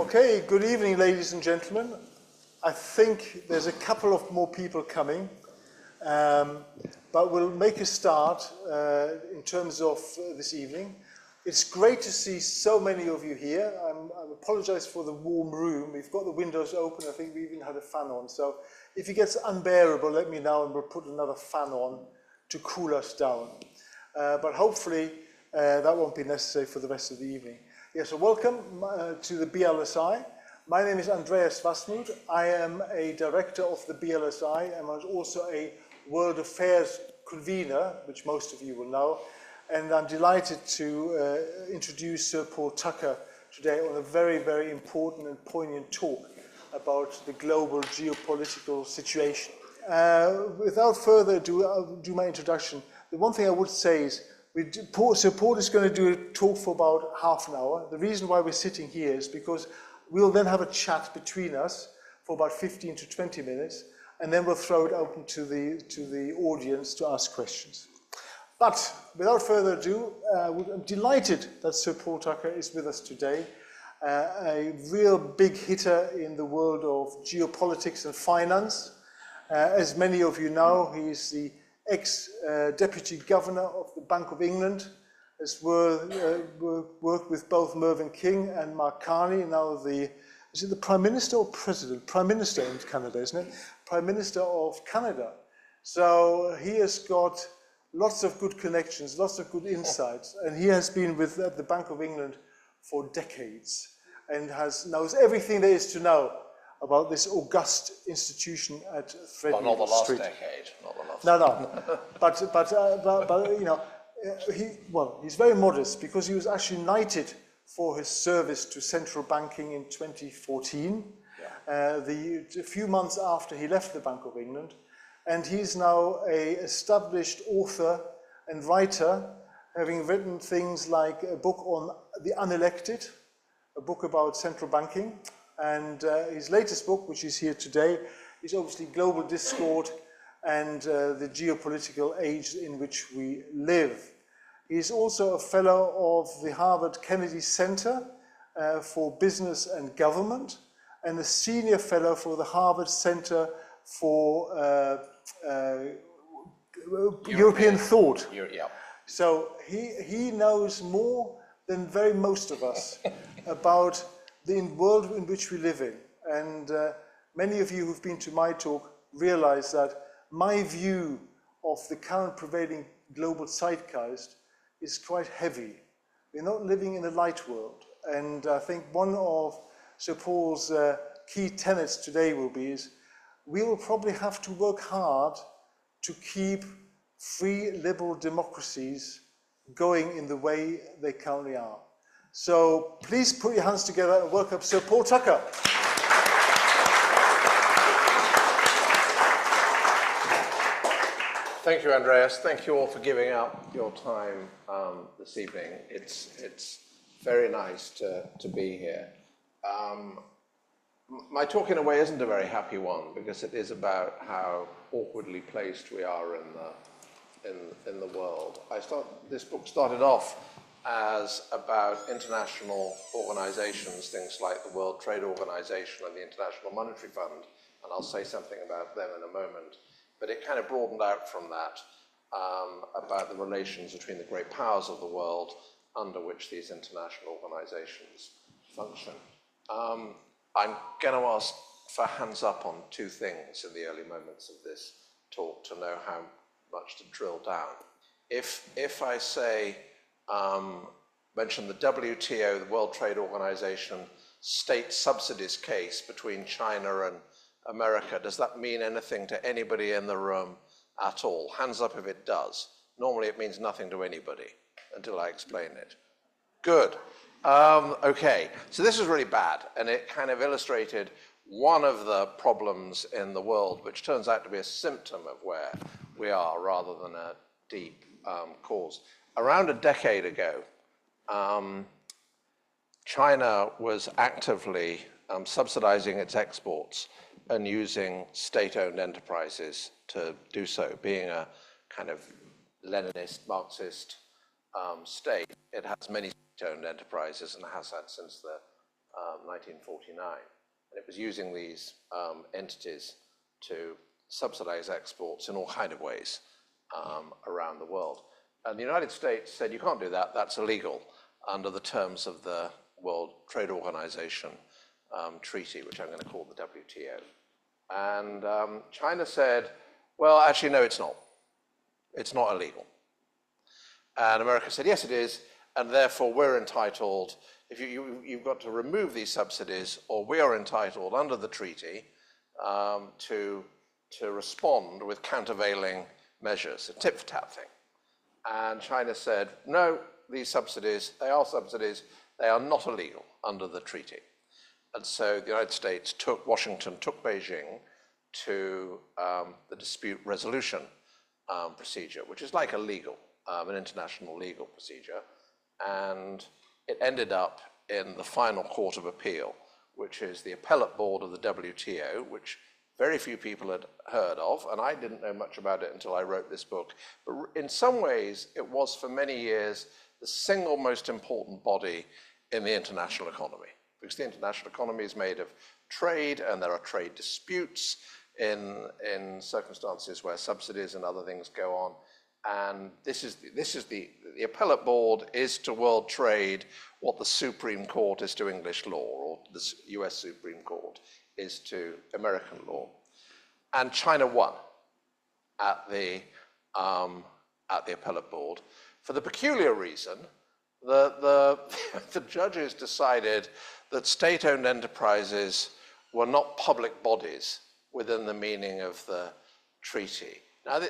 Okay, good evening, ladies and gentlemen. I think there's a couple of more people coming, but we'll make a start in terms of this evening. It's great to see so many of you here. I apologize for the warm room. We've got the windows open. I think we even had a fan on. So if it gets unbearable, let me know and we'll put another fan on to cool us down. But hopefully that won't be necessary for the rest of the evening. Yes, so welcome to the BLSI. My name is Andreas Wasmuth. I am a director of the BLSI and I'm also a World Affairs convener, which most of you will know. And I'm delighted to introduce Sir Paul Tucker today on a very, very important and poignant talk about the global geopolitical situation. Without further ado, I'll do my introduction. The one thing I would say is, Sir Paul is going to do a talk for about half an hour. The reason why we're sitting here is because we'll then have a chat between us for about 15 to 20 minutes, and then we'll throw it open to the audience to ask questions. But without further ado, I'm delighted that Sir Paul Tucker is with us today, a real big hitter in the world of geopolitics and finance. As many of you know, he's the ex-deputy governor of the Bank of England, has worked with both Mervyn King and Mark Carney, now is it the Prime Minister or President? Prime Minister in Canada, isn't it? Prime Minister of Canada. So he has got lots of good connections, lots of good insights, and he has been at the Bank of England for decades and knows everything there is to know about this august institution at Threadneedle Street. Well, not the last decade, not the last. No, but you know, he's very modest because he was actually knighted for his service to central banking in 2014, a few months after he left the Bank of England, and he's now an established author and writer, having written things like a book on the unelected, a book about central banking, and his latest book, which is here today, is obviously Global Discord and the Geopolitical Age in which we live. He's also a fellow of the Harvard Kennedy Center for Business and Government, and a senior fellow for the Harvard Center for European Thought. So he knows more than very most of us about the world in which we live in. And many of you who've been to my talk realize that my view of the current prevailing global zeitgeist is quite heavy. We're not living in a light world. And I think one of Sir Paul's key tenets today is we will probably have to work hard to keep free liberal democracies going in the way they currently are. So please put your hands together and welcome Sir Paul Tucker. Thank you, Andreas. Thank you all for giving up your time this evening. It's very nice to be here. My talk, in a way, isn't a very happy one because it is about how awkwardly placed we are in the world. This book started off as about international organizations, things like the World Trade Organization and the International Monetary Fund, and I'll say something about them in a moment. But it kind of broadened out from that about the relations between the great powers of the world under which these international organizations function. I'm going to ask for hands up on two things in the early moments of this talk to know how much to drill down. If I say, mention the WTO, the World Trade Organization, state subsidies case between China and America, does that mean anything to anybody in the room at all? Hands up if it does. Normally it means nothing to anybody until I explain it. Good. Okay, so this is really bad, and it kind of illustrated one of the problems in the world, which turns out to be a symptom of where we are rather than a deep cause. Around a decade ago, China was actively subsidizing its exports and using state-owned enterprises to do so. Being a kind of Leninist, Marxist state, it has many state-owned enterprises and has had since the 1949. And it was using these entities to subsidize exports in all kinds of ways around the world. And the United States said, you can't do that, that's illegal under the terms of the World Trade Organization treaty, which I'm going to call the WTO. And China said, well, actually, no, it's not. It's not illegal. And America said, yes, it is, and therefore we're entitled, if you've got to remove these subsidies, or we are entitled under the treaty to respond with countervailing measures, a tit-for-tat thing. And China said, no, these subsidies, they are not illegal under the treaty. And so the United States Washington took Beijing to the dispute resolution procedure, which is like an international legal procedure. And it ended up in the final court of appeal, which is the appellate board of the WTO, which very few people had heard of, and I didn't know much about it until I wrote this book. But in some ways, it was for many years the single most important body in the international economy, because the international economy is made of trade, and there are trade disputes in circumstances where subsidies and other things go on. And this is the appellate board is to world trade what the Supreme Court is to English law, or the US Supreme Court is to American law. And China won at the appellate board for the peculiar reason that the judges decided that state-owned enterprises were not public bodies within the meaning of the treaty. Now,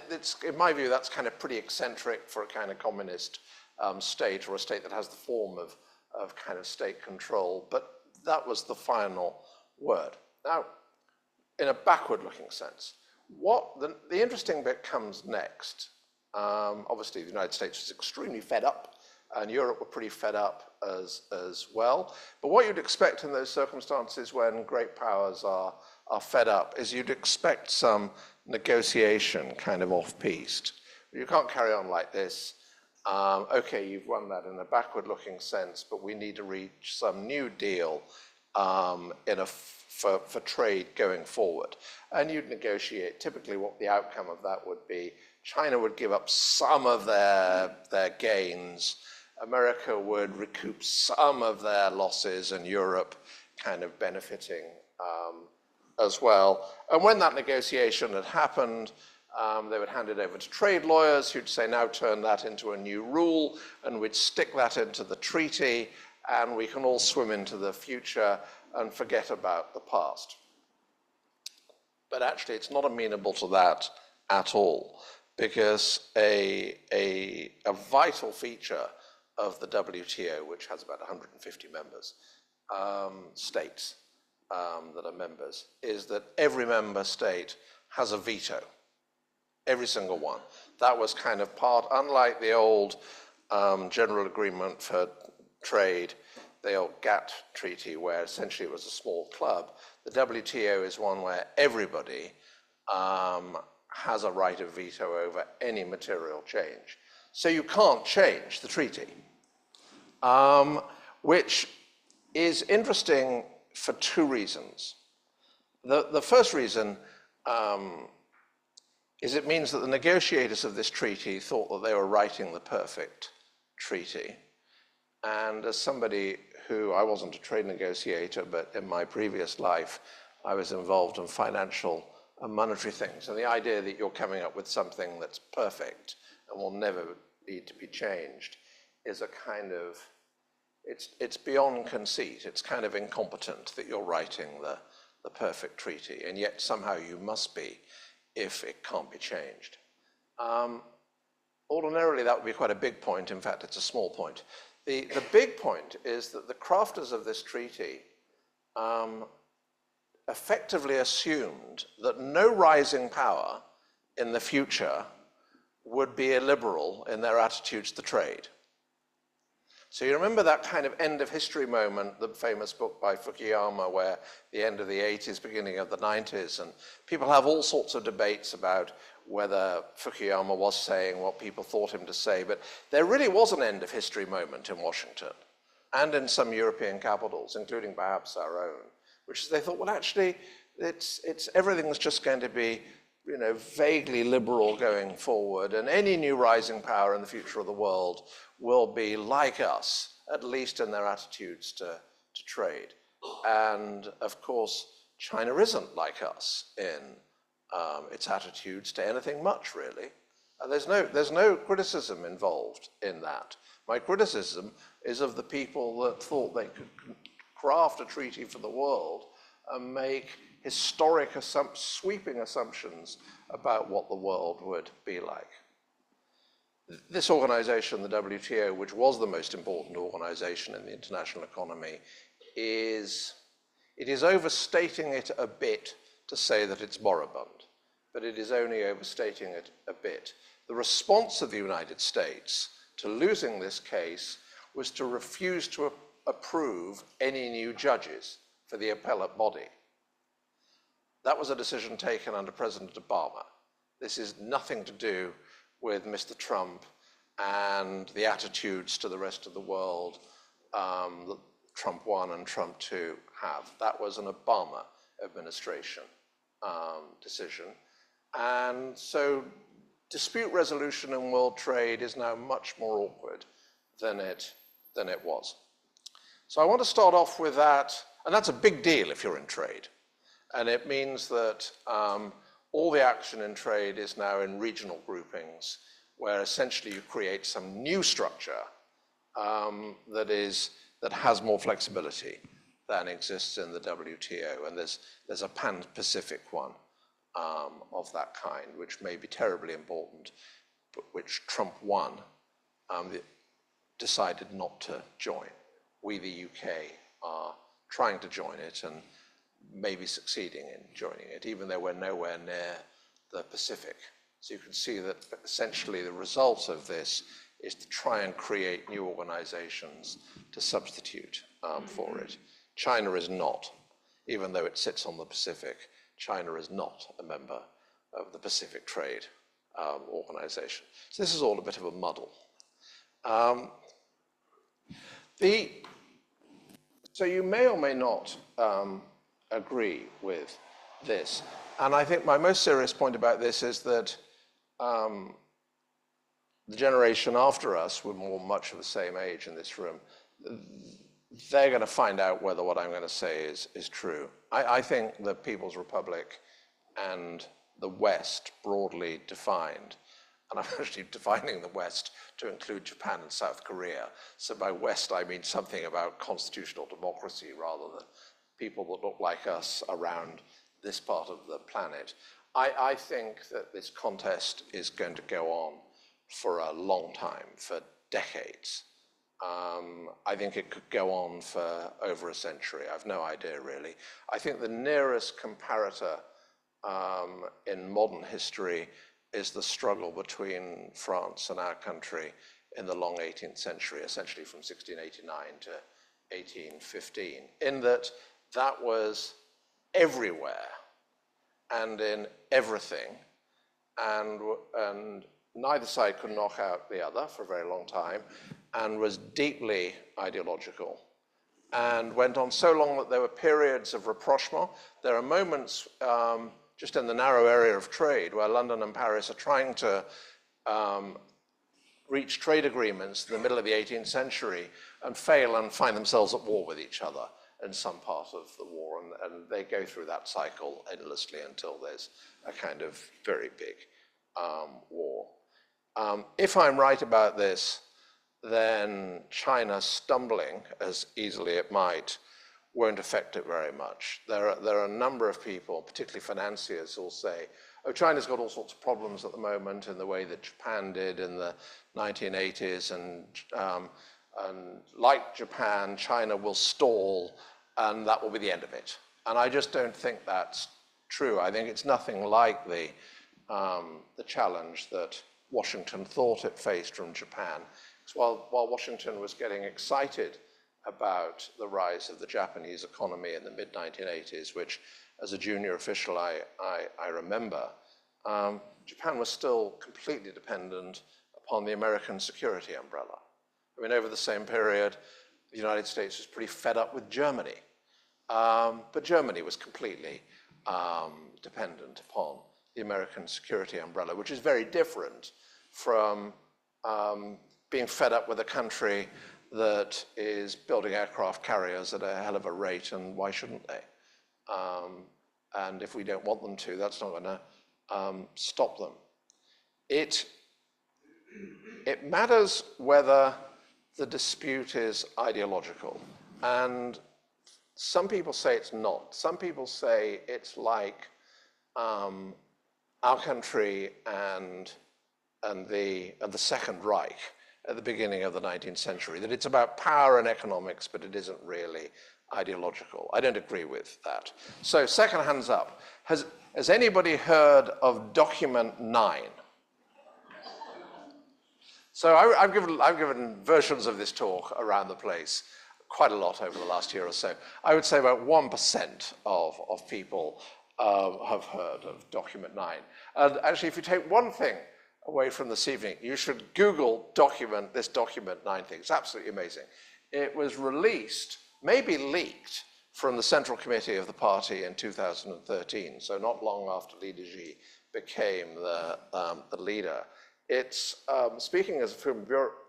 in my view, that's kind of pretty eccentric for a kind of communist state, or a state that has the form of kind of state control, but that was the final word. Now, in a backward-looking sense, the interesting bit comes next. Obviously, the United States was extremely fed up, and Europe were pretty fed up as well. But what you'd expect in those circumstances when great powers are fed up is you'd expect some negotiation kind of off-piste. You can't carry on like this. Okay, you've won that in a backward-looking sense, but we need to reach some new deal for trade going forward. And you'd negotiate. Typically what the outcome of that would be, China would give up some of their gains, America would recoup some of their losses, and Europe kind of benefiting as well. And when that negotiation had happened, they would hand it over to trade lawyers who'd say, now turn that into a new rule, and we'd stick that into the treaty, and we can all swim into the future and forget about the past. But actually, it's not amenable to that at all, because a vital feature of the WTO, which has about 150 members, states that are members, is that every member state has a veto, every single one. That was kind of unlike the old General Agreement for Trade, the old GATT treaty, where essentially it was a small club. The WTO is one where everybody has a right of veto over any material change. So you can't change the treaty, which is interesting for two reasons. The first reason is it means that the negotiators of this treaty thought that they were writing the perfect treaty. And as somebody who, I wasn't a trade negotiator, but in my previous life, I was involved in financial and monetary things. And the idea that you're coming up with something that's perfect and will never need to be changed is a kind of, it's beyond conceit. It's kind of incompetent that you're writing the perfect treaty, and yet somehow you must be if it can't be changed. Ordinarily, that would be quite a big point. In fact, it's a small point. The big point is that the crafters of this treaty effectively assumed that no rising power in the future would be illiberal in their attitudes to trade. So you remember that kind of end of history moment, the famous book by Fukuyama, where the end of the 80s, beginning of the 90s, and people have all sorts of debates about whether Fukuyama was saying what people thought him to say, but there really was an end of history moment in Washington. and in some European capitals, including perhaps our own, which is they thought, well, actually, everything's just going to be, vaguely liberal going forward, and any new rising power in the future of the world will be like us, at least in their attitudes to trade. And of course, China isn't like us in its attitudes to anything much, really. There's no criticism involved in that. My criticism is of the people that thought they could craft a treaty for the world and make historic, sweeping assumptions about what the world would be like. This organization, the WTO, which was the most important organization in the international economy, it is overstating it a bit to say that it's moribund, but it is only overstating it a bit. The response of the United States to losing this case was to refuse to approve any new judges for the appellate body. That was a decision taken under President Obama. This is nothing to do with Mr. Trump and the attitudes to the rest of the world that Trump 1 and Trump 2 have. That was an Obama administration decision. And so dispute resolution in world trade is now much more awkward than it was. So I want to start off with that, and that's a big deal if you're in trade. And it means that all the action in trade is now in regional groupings, where essentially you create some new structure that has more flexibility than exists in the WTO. And there's a pan-Pacific one of that kind, which may be terribly important, but which Trump 1 decided not to join. We, the UK, are trying to join it and maybe succeeding in joining it, even though we're nowhere near the Pacific. So you can see that essentially the result of this is to try and create new organizations to substitute for it. China is not, even though it sits on the Pacific, China is not a member of the Pacific Trade Organization. So this is all a bit of a muddle. So you may or may not agree with this. And I think my most serious point about this is that the generation after us, we're much of the same age in this room, they're going to find out whether what I'm going to say is true. I think the People's Republic and the West, broadly defined, and I'm actually defining the West to include Japan and South Korea. So by West, I mean something about constitutional democracy rather than people that look like us around this part of the planet. I think that this contest is going to go on for a long time, for decades. I think it could go on for over a century. I've no idea, really. I think the nearest comparator in modern history is the struggle between France and our country in the long 18th century, essentially from 1689 to 1815, in that was everywhere and in everything, and neither side could knock out the other for a very long time, and was deeply ideological, and went on so long that there were periods of rapprochement. There are moments just in the narrow area of trade where London and Paris are trying to reach trade agreements in the middle of the 18th century and fail and find themselves at war with each other in some part of the war, and they go through that cycle endlessly until there's a kind of very big war. If I'm right about this, then China stumbling, as easily it might, won't affect it very much. There are a number of people, particularly financiers, who will say, oh, China's got all sorts of problems at the moment in the way that Japan did in the 1980s, and like Japan, China will stall, and that will be the end of it. And I just don't think that's true. I think it's nothing like the challenge that Washington thought it faced from Japan. Because while Washington was getting excited about the rise of the Japanese economy in the mid-1980s, which as a junior official I remember, Japan was still completely dependent upon the American security umbrella. I mean, over the same period, the United States was pretty fed up with Germany. But Germany was completely dependent upon the American security umbrella, which is very different from being fed up with a country that is building aircraft carriers at a hell of a rate, and why shouldn't they? And if we don't want them to, that's not going to stop them. It matters whether the dispute is ideological, and some people say it's not. Some people say it's like our country and the Second Reich at the beginning of the 19th century, that it's about power and economics, but it isn't really ideological. I don't agree with that. So second hands up. Has anybody heard of Document 9? So I've given versions of this talk around the place quite a lot over the last year or so. I would say about 1% of people have heard of Document 9. And actually, if you take one thing away from this evening, you should Google this Document 9 thing. It's absolutely amazing. It was released, maybe leaked, from the Central Committee of the party in 2013, so not long after Li Dezhi became the leader. It's, speaking as a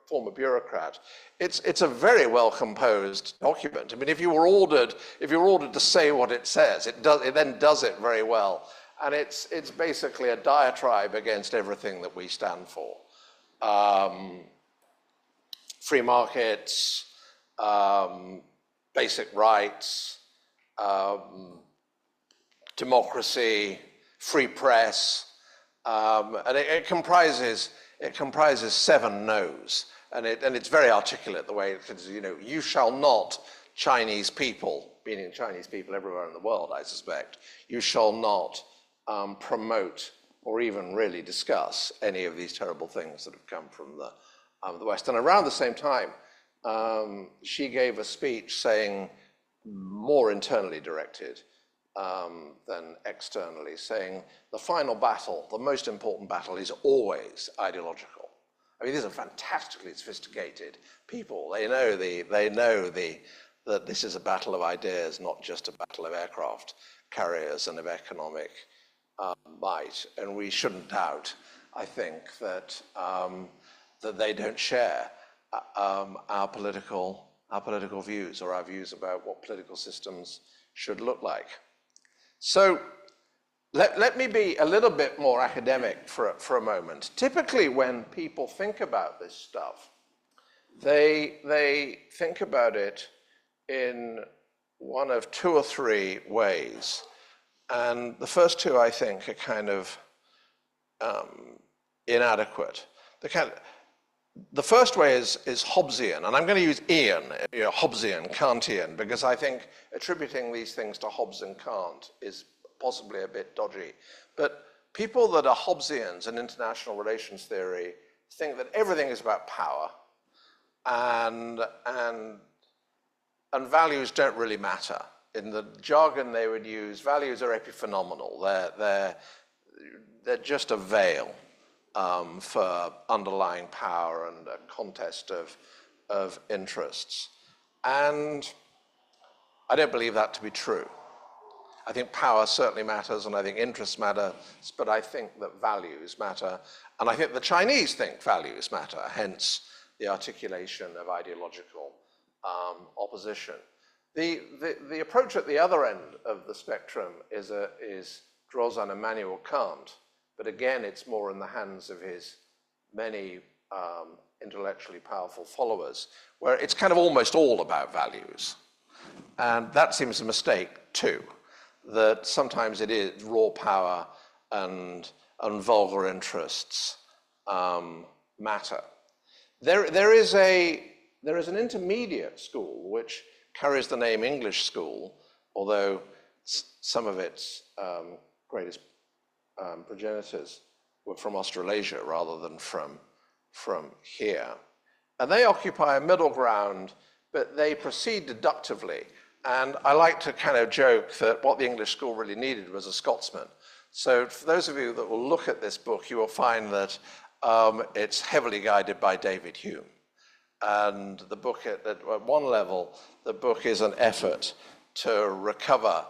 former bureaucrat, it's a very well composed document. I mean, if you were ordered to say what it says, it then does it very well. And it's basically a diatribe against everything that we stand for. Free markets, basic rights, democracy, free press, and it comprises 7 no's, and it's very articulate the way it says, you shall not, Chinese people, meaning Chinese people everywhere in the world, I suspect, you shall not promote or even really discuss any of these terrible things that have come from the West. And around the same time, she gave a speech saying, more internally directed than externally, saying the final battle, the most important battle, is always ideological. I mean, these are fantastically sophisticated people. They know that this is a battle of ideas, not just a battle of aircraft carriers and of economic might. And we shouldn't doubt, I think, that they don't share our political views, or our views about what political systems should look like. So let me be a little bit more academic for a moment. Typically, when people think about this stuff, they think about it in one of 2 or 3 ways. And the first 2, I think, are kind of inadequate. The first way is Hobbesian, and I'm going to use Ian, Hobbesian, Kantian, because I think attributing these things to Hobbes and Kant is possibly a bit dodgy. But people that are Hobbesians in international relations theory think that everything is about power, and values don't really matter. In the jargon they would use, values are epiphenomenal. They're just a veil for underlying power and a contest of interests. And I don't believe that to be true. I think power certainly matters, and I think interests matter, but I think that values matter. And I think the Chinese think values matter, hence the articulation of ideological opposition. The approach at the other end of the spectrum draws on Immanuel Kant, but again, it's more in the hands of his many intellectually powerful followers, where it's kind of almost all about values. And that seems a mistake too, that sometimes it is raw power and vulgar interests matter. There is an intermediate school which carries the name English school, although some of its greatest progenitors were from Australasia rather than from here. And they occupy a middle ground, but they proceed deductively. And I like to kind of joke that what the English school really needed was a Scotsman. So for those of you that will look at this book, you will find that it's heavily guided by David Hume. And the book, at one level, the book is an effort to recover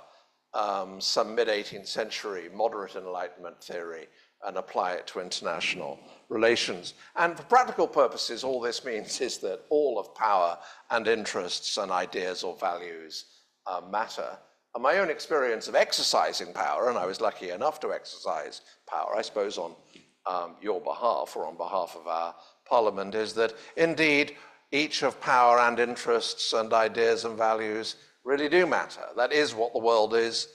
some mid-18th century moderate Enlightenment theory and apply it to international relations. And for practical purposes, all this means is that all of power and interests and ideas or values matter. And my own experience of exercising power, and I was lucky enough to exercise power, I suppose on your behalf or on behalf of our Parliament, is that indeed each of power and interests and ideas and values really do matter. That is what the world is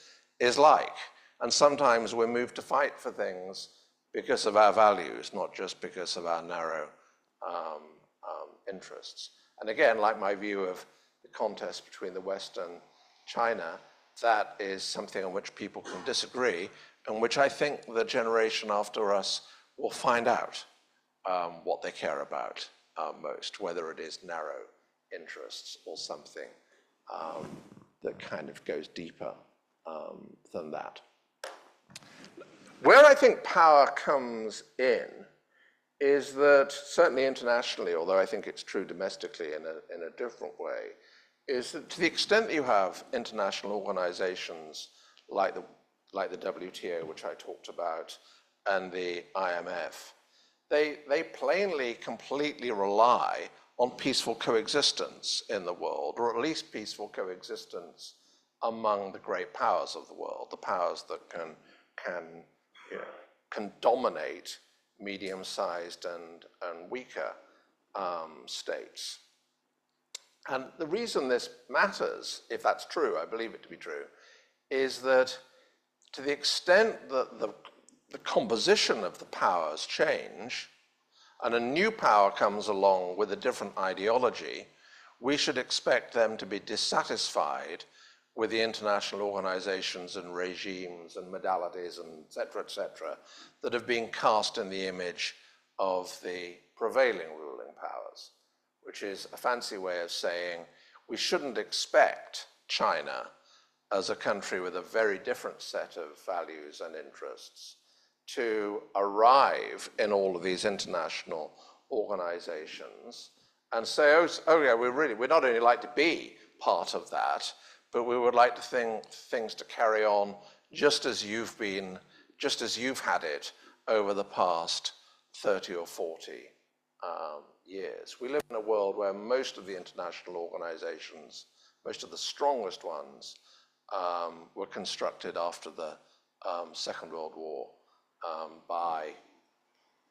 like. And sometimes we're moved to fight for things because of our values, not just because of our narrow interests. And again, like my view of the contest between the West and China, that is something on which people can disagree, and which I think the generation after us will find out what they care about most, whether it is narrow interests or something that kind of goes deeper than that. Where I think power comes in is that, certainly internationally, although I think it's true domestically in a different way, is that to the extent that you have international organizations like the WTO, which I talked about, and the IMF, they plainly completely rely on peaceful coexistence in the world, or at least peaceful coexistence among the great powers of the world, the powers that can dominate medium-sized and weaker states. And the reason this matters, if that's true, I believe it to be true, is that to the extent that the composition of the powers change and a new power comes along with a different ideology, we should expect them to be dissatisfied with the international organizations and regimes and modalities and et cetera, that have been cast in the image of the prevailing ruling powers, which is a fancy way of saying we shouldn't expect China, as a country with a very different set of values and interests, to arrive in all of these international organizations and say, oh yeah, we'd not only like to be part of that, but we would like things to carry on just as you've had it over the past 30 or 40 years. We live in a world where most of the international organizations, most of the strongest ones, were constructed after the Second World War,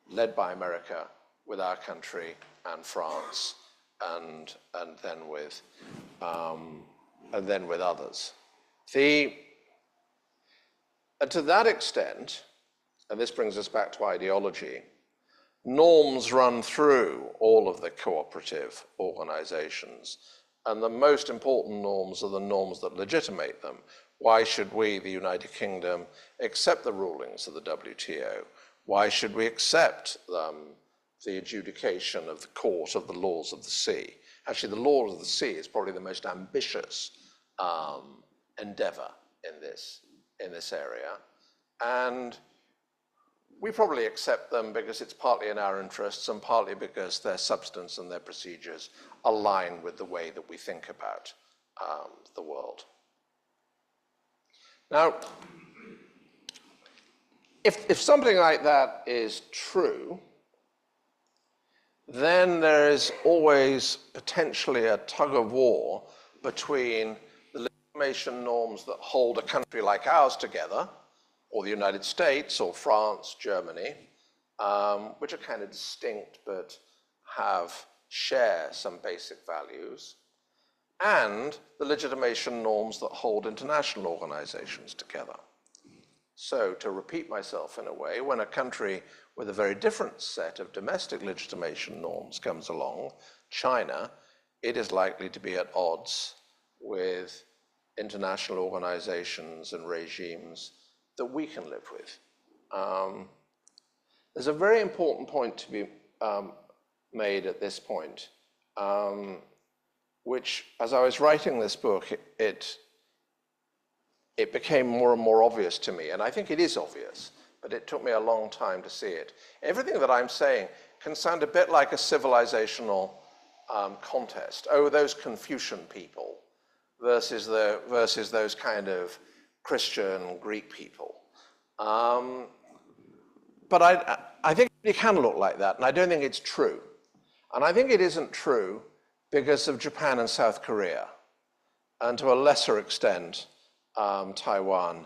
led by America, with our country and France, and then with others. And to that extent, and this brings us back to ideology, norms run through all of the cooperative organizations, and the most important norms are the norms that legitimate them. Why should we, the United Kingdom, accept the rulings of the WTO? Why should we accept the adjudication of the Court of the Laws of the Sea? Actually, the Laws of the Sea is probably the most ambitious endeavor in this area. And we probably accept them because it's partly in our interests and partly because their substance and their procedures align with the way that we think about the world. Now, if something like that is true, then there is always potentially a tug of war between the legitimation norms that hold a country like ours together, or the United States, or France, Germany, which are kind of distinct but share some basic values, and the legitimation norms that hold international organizations together. So, to repeat myself in a way, when a country with a very different set of domestic legitimation norms comes along, China, it is likely to be at odds with international organizations and regimes that we can live with. There's a very important point to be made at this point, which, as I was writing this book, it became more and more obvious to me, and I think it is obvious, but it took me a long time to see it. Everything that I'm saying can sound a bit like a civilizational contest. Oh, those Confucian people versus those kind of Christian Greek people. But I think it can look like that, and I don't think it's true. And I think it isn't true because of Japan and South Korea, and to a lesser extent, Taiwan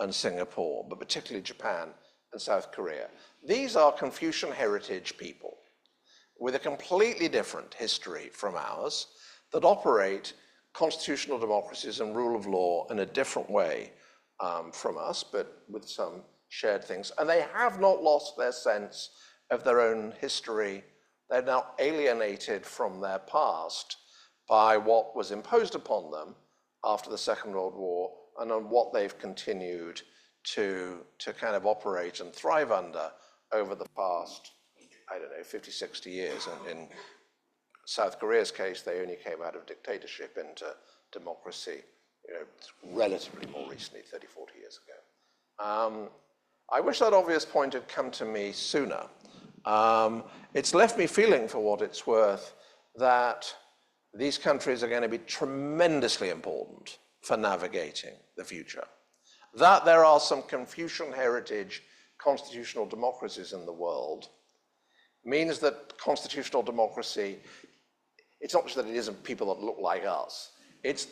and Singapore, but particularly Japan and South Korea. These are Confucian heritage people with a completely different history from ours that operate constitutional democracies and rule of law in a different way from us, but with some shared things. And they have not lost their sense of their own history. They're now alienated from their past by what was imposed upon them after the Second World War and on what they've continued to kind of operate and thrive under over the past, I don't know, 50, 60 years. And in South Korea's case, they only came out of dictatorship into democracy, relatively more recently, 30, 40 years ago. I wish that obvious point had come to me sooner. It's left me feeling, for what it's worth, that these countries are going to be tremendously important for navigating the future. That there are some Confucian heritage constitutional democracies in the world means that constitutional democracy, it's not just that it isn't people that look like us. It's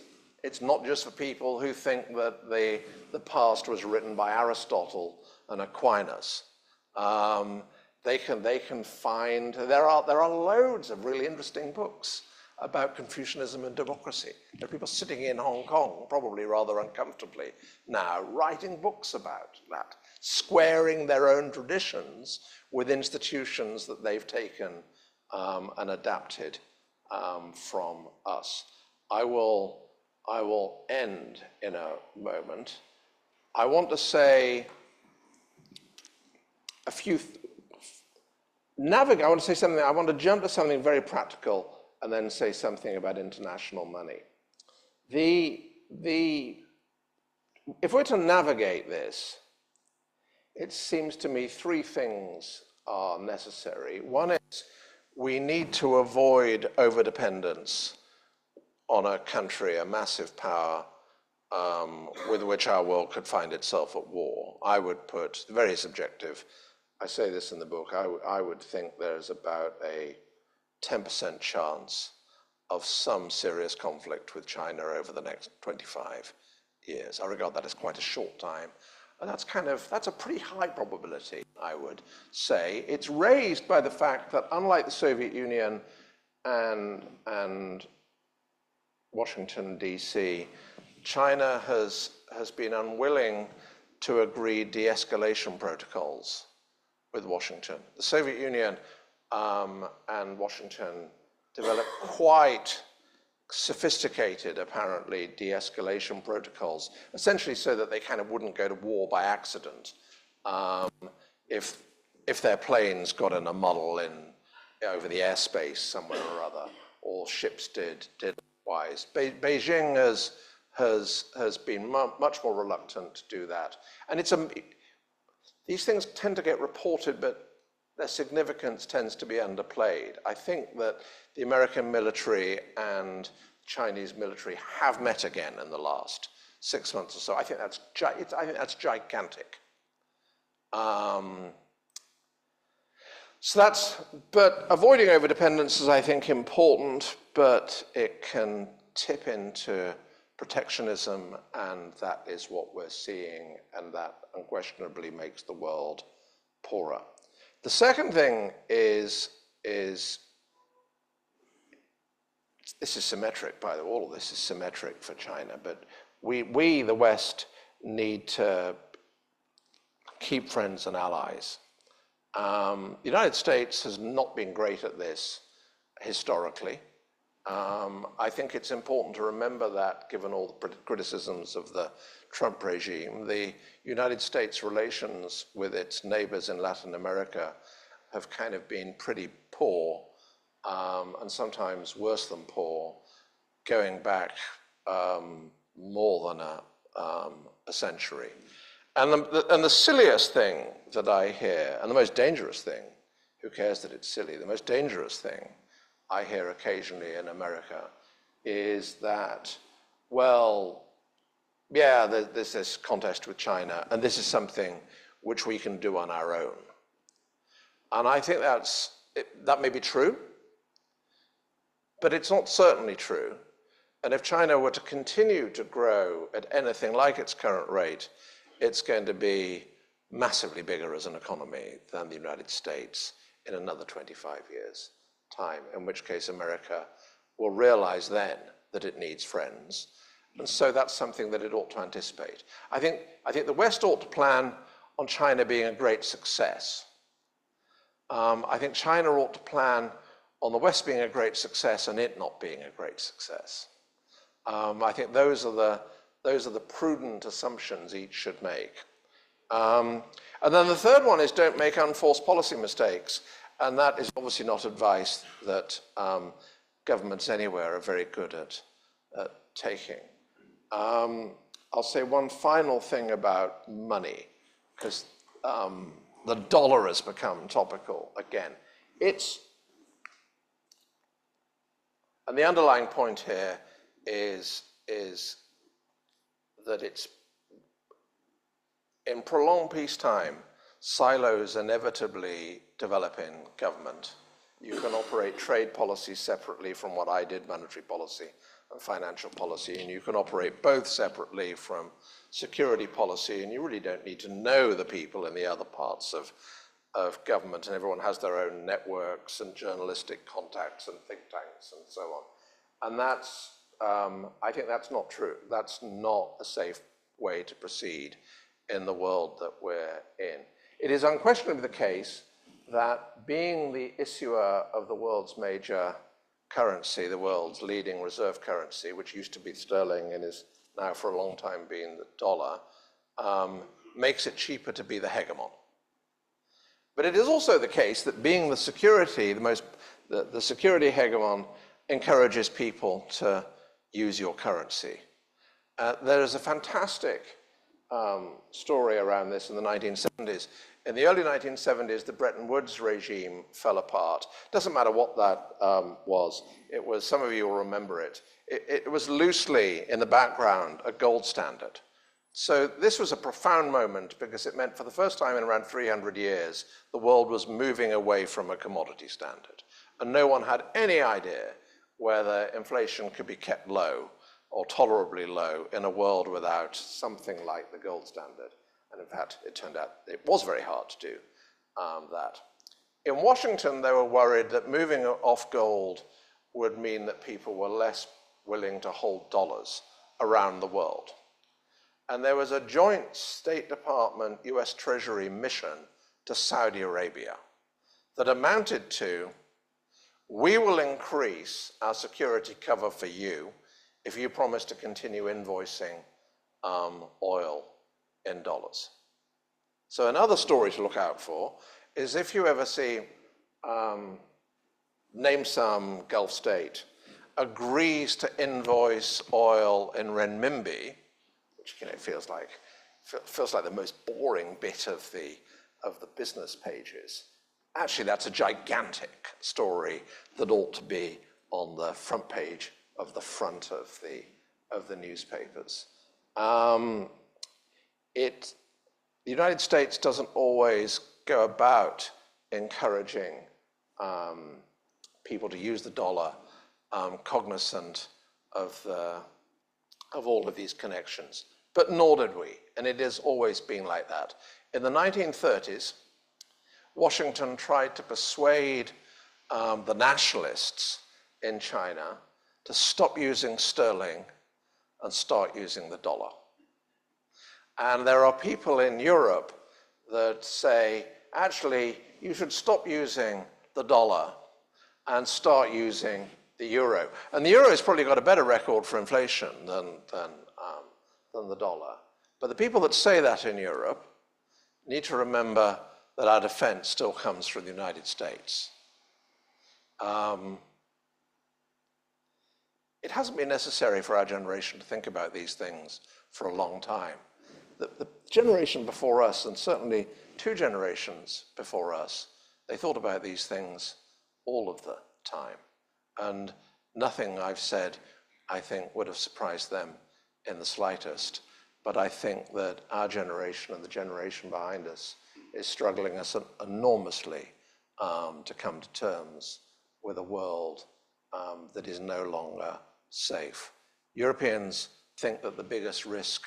not just for people who think that the past was written by Aristotle and Aquinas. They can find, there are loads of really interesting books about Confucianism and democracy. There are people sitting in Hong Kong, probably rather uncomfortably now, writing books about that, squaring their own traditions with institutions that they've taken and adapted from us. I will end in a moment. I want to say a few, I want to say something, I want to jump to something very practical and then say something about international money. If we're to navigate this, it seems to me three things are necessary. One is we need to avoid overdependence on a country, a massive power, with which our world could find itself at war. I would put, very subjective, I say this in the book, I would think there's about a 10% chance of some serious conflict with China over the next 25 years. I regard that as quite a short time. And that's a pretty high probability, I would say. It's raised by the fact that unlike the Soviet Union and Washington, D.C., China has been unwilling to agree de-escalation protocols with Washington. The Soviet Union and Washington developed quite sophisticated, apparently, de-escalation protocols, essentially so that they kind of wouldn't go to war by accident if their planes got in a muddle over the airspace somewhere or other, or ships did likewise. Beijing has been much more reluctant to do that, and these things tend to get reported, but their significance tends to be underplayed. I think that the American military and Chinese military have met again in the last 6 months or so. I think that's gigantic. But avoiding overdependence is, I think, important, but it can tip into protectionism, and that is what we're seeing, and that unquestionably makes the world poorer. The second thing is this is symmetric, by the way, all of this is symmetric for China, but we, the West, need to keep friends and allies. The United States has not been great at this historically. I think it's important to remember that, given all the criticisms of the Trump regime, the United States' relations with its neighbors in Latin America have kind of been pretty poor, and sometimes worse than poor, going back more than a century. And the silliest thing that I hear, and the most dangerous thing, who cares that it's silly, the most dangerous thing I hear occasionally in America is that, well, yeah, there's this contest with China, and this is something which we can do on our own. And I think that may be true, but it's not certainly true. And if China were to continue to grow at anything like its current rate, it's going to be massively bigger as an economy than the United States in another 25 years' time, in which case America will realize then that it needs friends. And so that's something that it ought to anticipate. I think the West ought to plan on China being a great success. I think China ought to plan on the West being a great success and it not being a great success. I think those are the prudent assumptions each should make. And then the third one is don't make unforced policy mistakes. And that is obviously not advice that governments anywhere are very good at taking. I'll say one final thing about money, because the dollar has become topical again. And the underlying point here is that it's in prolonged peacetime, silos inevitably develop in government. You can operate trade policy separately from what I did, monetary policy and financial policy, and you can operate both separately from security policy, and you really don't need to know the people in the other parts of government, and everyone has their own networks and journalistic contacts and think tanks and so on. And that's, I think that's not true. That's not a safe way to proceed in the world that we're in. It is unquestionably the case that being the issuer of the world's major currency, the world's leading reserve currency, which used to be sterling and is now for a long time being the dollar, makes it cheaper to be the hegemon. But it is also the case that being the security, the security hegemon encourages people to use your currency. There is a fantastic story around this in the 1970s. In the early 1970s, the Bretton Woods regime fell apart. Doesn't matter what that was. It was, some of you will remember it. It was loosely, in the background, a gold standard. So this was a profound moment because it meant for the first time in around 300 years, the world was moving away from a commodity standard. And no one had any idea whether inflation could be kept low or tolerably low in a world without something like the gold standard. And in fact, it turned out it was very hard to do that. In Washington, they were worried that moving off gold would mean that people were less willing to hold dollars around the world. And there was a joint State Department, US Treasury mission to Saudi Arabia that amounted to, we will increase our security cover for you if you promise to continue invoicing oil in dollars. So another story to look out for is if you ever see, name some Gulf state, agrees to invoice oil in renminbi, which feels like the most boring bit of the business pages. Actually, that's a gigantic story that ought to be on the front page of the front of the newspapers. The United States doesn't always go about encouraging people to use the dollar, cognizant of all of these connections. But nor did we, and it has always been like that. In the 1930s, Washington tried to persuade the nationalists in China to stop using sterling and start using the dollar. And there are people in Europe that say, actually, you should stop using the dollar and start using the euro. And the euro has probably got a better record for inflation than the dollar. But the people that say that in Europe need to remember that our defense still comes from the United States. It hasn't been necessary for our generation to think about these things for a long time. The generation before us, and certainly 2 generations before us, they thought about these things all of the time. And nothing I've said, I think, would have surprised them in the slightest. But I think that our generation and the generation behind us is struggling enormously to come to terms with a world that is no longer safe. Europeans think that the biggest risk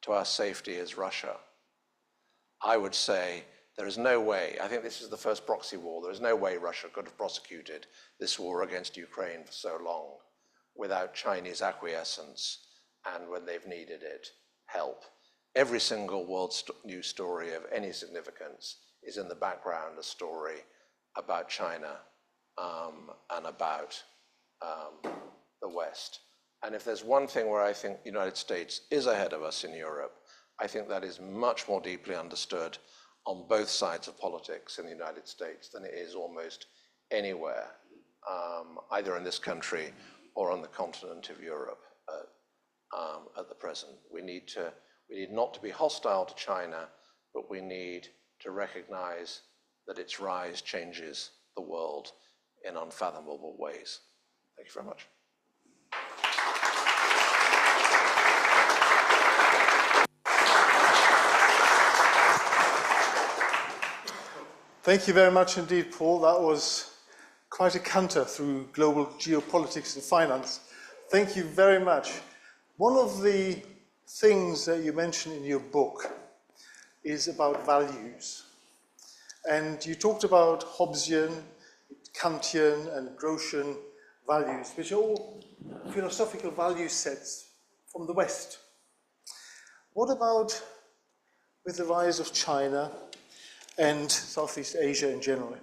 to our safety is Russia. I would say there is no way, I think this is the first proxy war, there is no way Russia could have prosecuted this war against Ukraine for so long without Chinese acquiescence and, when they've needed it, help. Every single world news story of any significance is in the background a story about China and about the West. And if there's one thing where I think the United States is ahead of us in Europe, I think that is much more deeply understood on both sides of politics in the United States than it is almost anywhere, either in this country or on the continent of Europe at the present. We need not to be hostile to China, but we need to recognize that its rise changes the world in unfathomable ways. Thank you very much. Thank you very much indeed, Paul. That was quite a canter through global geopolitics and finance. Thank you very much. One of the things that you mention in your book is about values. And you talked about Hobbesian, Kantian, and Grotian values, which are all philosophical value sets from the West. What about with the rise of China and Southeast Asia in general?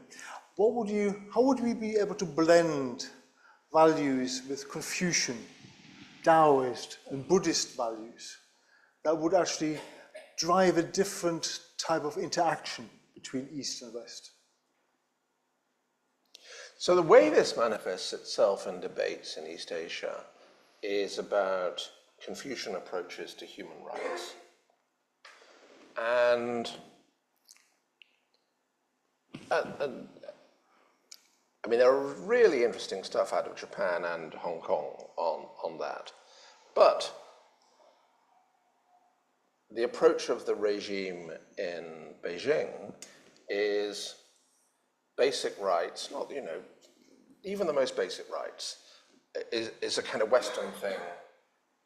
How would we be able to blend values with Confucian, Taoist, and Buddhist values that would actually drive a different type of interaction between East and West? So the way this manifests itself in debates in East Asia is about Confucian approaches to human rights. And I mean, there are really interesting stuff out of Japan and Hong Kong on that. But the approach of the regime in Beijing is basic rights, not, even the most basic rights, is a kind of Western thing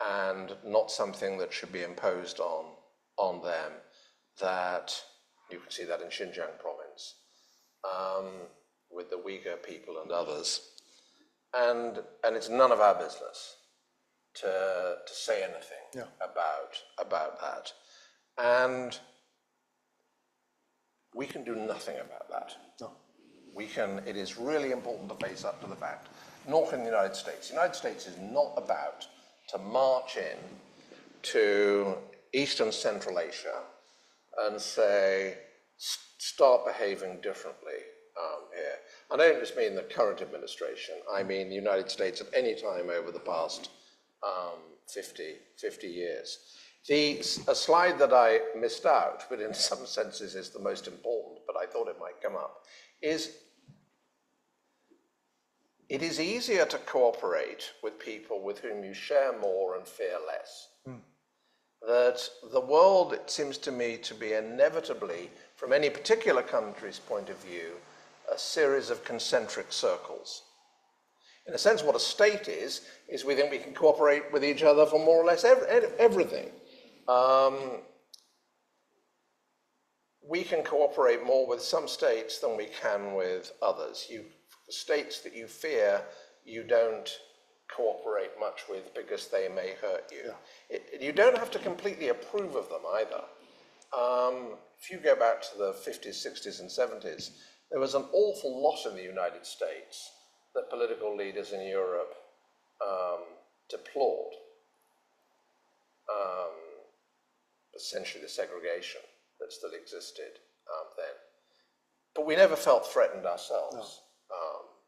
and not something that should be imposed on them. That you can see that in Xinjiang province with the Uyghur people and others, and it's none of our business to say anything about that, and we can do nothing about that. No. It is really important to face up to the fact, nor can the United States. The United States is not about to march in to East and Central Asia and say, start behaving differently here. And I don't just mean the current administration, I mean the United States at any time over the past 50 years. A slide that I missed out, but in some senses is the most important, but I thought it might come up, is it is easier to cooperate with people with whom you share more and fear less. That the world, it seems to me, to be inevitably, from any particular country's point of view, a series of concentric circles. In a sense, what a state is we think we can cooperate with each other for more or less everything. We can cooperate more with some states than we can with others. States that you fear, you don't cooperate much with because they may hurt you. Yeah. You don't have to completely approve of them either. If you go back to the 50s, 60s, and 70s, there was an awful lot in the United States that political leaders in Europe deplored. Essentially the segregation that still existed then. But we never felt threatened ourselves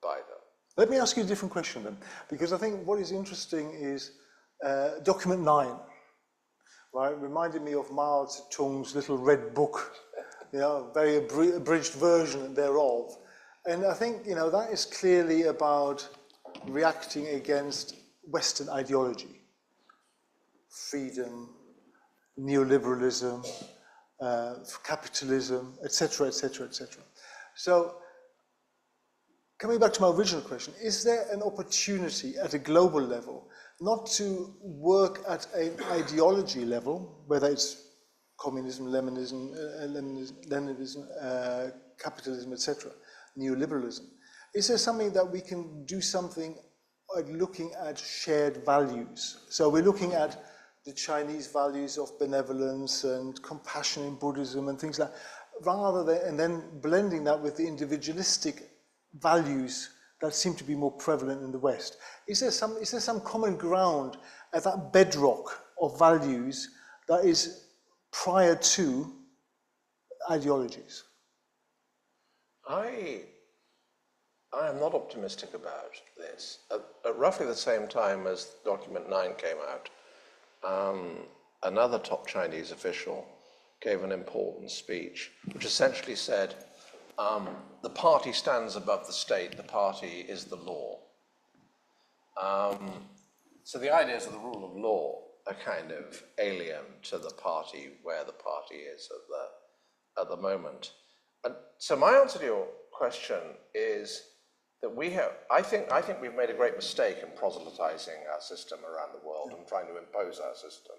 by them. Let me ask you a different question then, because I think what is interesting is document 9, right? Reminded me of Mao Zedong's little red book, very abridged version thereof. And I think, that is clearly about reacting against Western ideology, freedom, neoliberalism, capitalism, etc., etc., etc. So, coming back to my original question, is there an opportunity at a global level not to work at an ideology level, whether it's communism, Leninism, capitalism, etc., neoliberalism? Is there something that we can do something at looking at shared values? So we're looking at the Chinese values of benevolence and compassion in Buddhism and things like that, rather than, and then blending that with the individualistic values that seem to be more prevalent in the West. Is there some common ground at that bedrock of values that is prior to ideologies? I am not optimistic about this. At roughly the same time as Document 9 came out, another top Chinese official gave an important speech, which essentially said, the party stands above the state, the party is the law. So the ideas of the rule of law are kind of alien to the party where the party is at the moment. And so my answer to your question is that I think we've made a great mistake in proselytizing our system around the world and trying to impose our system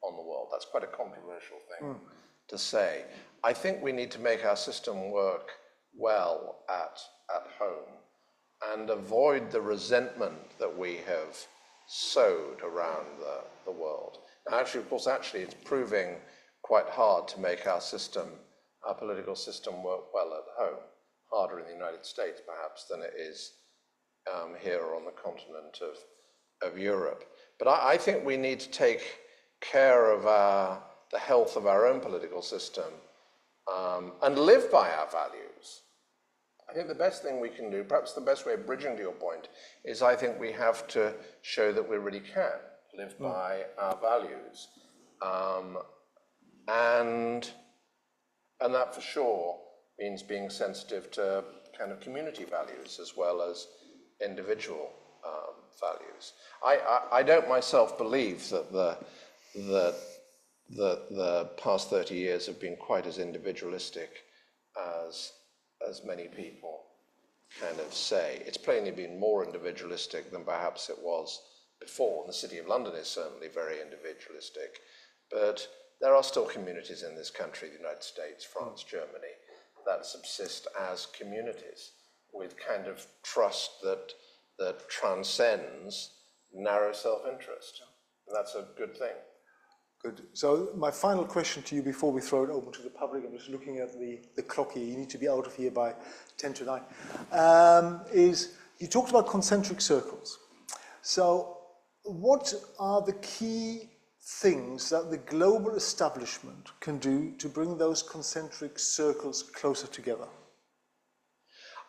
on the world. That's quite a controversial thing to say. I think we need to make our system work well at home and avoid the resentment that we have sowed around the world. And actually, of course, it's proving quite hard to make our political system work well at home. Harder in the United States, perhaps, than it is here on the continent of Europe. But I think we need to take care of the health of our own political system and live by our values. I think the best thing we can do, perhaps the best way of bridging to your point, is I think we have to show that we really can live by our values. And that for sure means being sensitive to kind of community values as well as individual values. I don't myself believe that the past 30 years have been quite as individualistic as many people kind of say. It's plainly been more individualistic than perhaps it was before, and the City of London is certainly very individualistic, but there are still communities in this country, the United States, France, Germany, that subsist as communities with kind of trust that transcends narrow self-interest. And that's a good thing. Good. So my final question to you before we throw it open to the public, I'm just looking at the clock here, you need to be out of here by 10 to 9, is you talked about concentric circles. So what are the key things that the global establishment can do to bring those concentric circles closer together?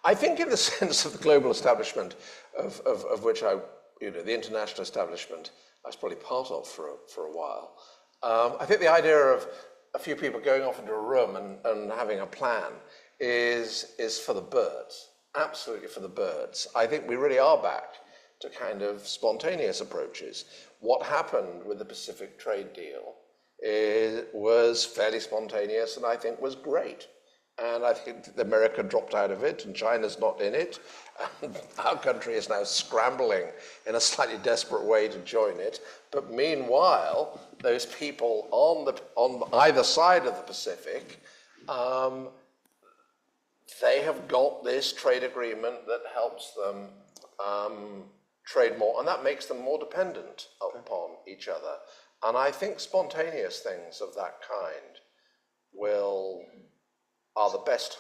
I think in the sense of the global establishment, of which the international establishment, I was probably part of for a while. I think the idea of a few people going off into a room and having a plan is for the birds, absolutely for the birds. I think we really are back to kind of spontaneous approaches. What happened with the Pacific trade deal was fairly spontaneous and I think was great. And I think that America dropped out of it and China's not in it. And our country is now scrambling in a slightly desperate way to join it. But meanwhile, those people on either side of the Pacific, they have got this trade agreement that helps them trade more, and that makes them more dependent upon each other. And I think spontaneous things of that kind are the best.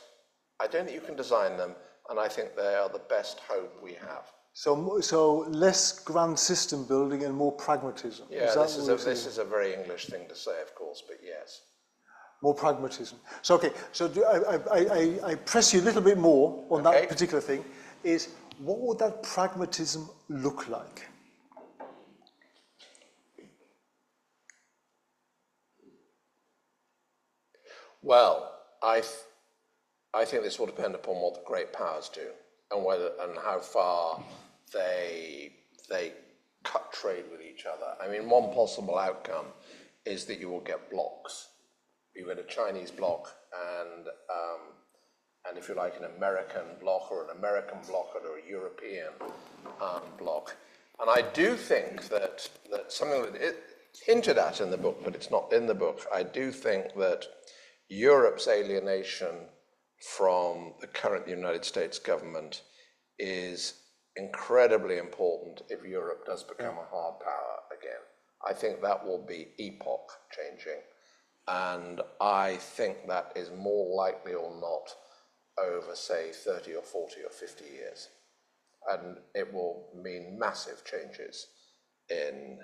I don't think you can design them, and I think they are the best hope we have. So less grand system building and more pragmatism. Yeah, this is a very English thing to say, of course, but yes. More pragmatism. So okay, so I press you a little bit more on that particular thing, is what would that pragmatism look like? Well, I think this will depend upon what the great powers do and how far they cut trade with each other. I mean, one possible outcome is that you will get blocks. You get a Chinese bloc and if you like, an American bloc or an American bloc or a European bloc. And I do think that something that it hinted at in the book, but it's not in the book, I do think that Europe's alienation from the current United States government is incredibly important if Europe does become a hard power again. I think that will be epoch changing. And I think that is more likely or not over, say, 30 or 40 or 50 years. And it will mean massive changes in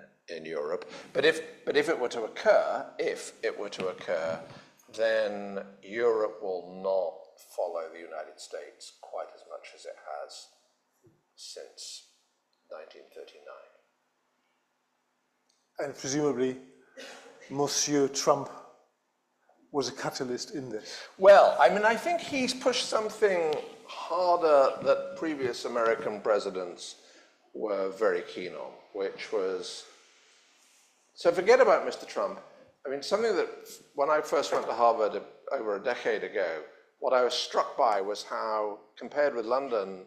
Europe. But if it were to occur, then Europe will not follow the United States quite as much as it has since 1939. And presumably, Monsieur Trump was a catalyst in this. Well, I mean, I think he's pushed something harder that previous American presidents were very keen on, which was, so forget about Mr. Trump. I mean, something that when I first went to Harvard over a decade ago, what I was struck by was how, compared with London,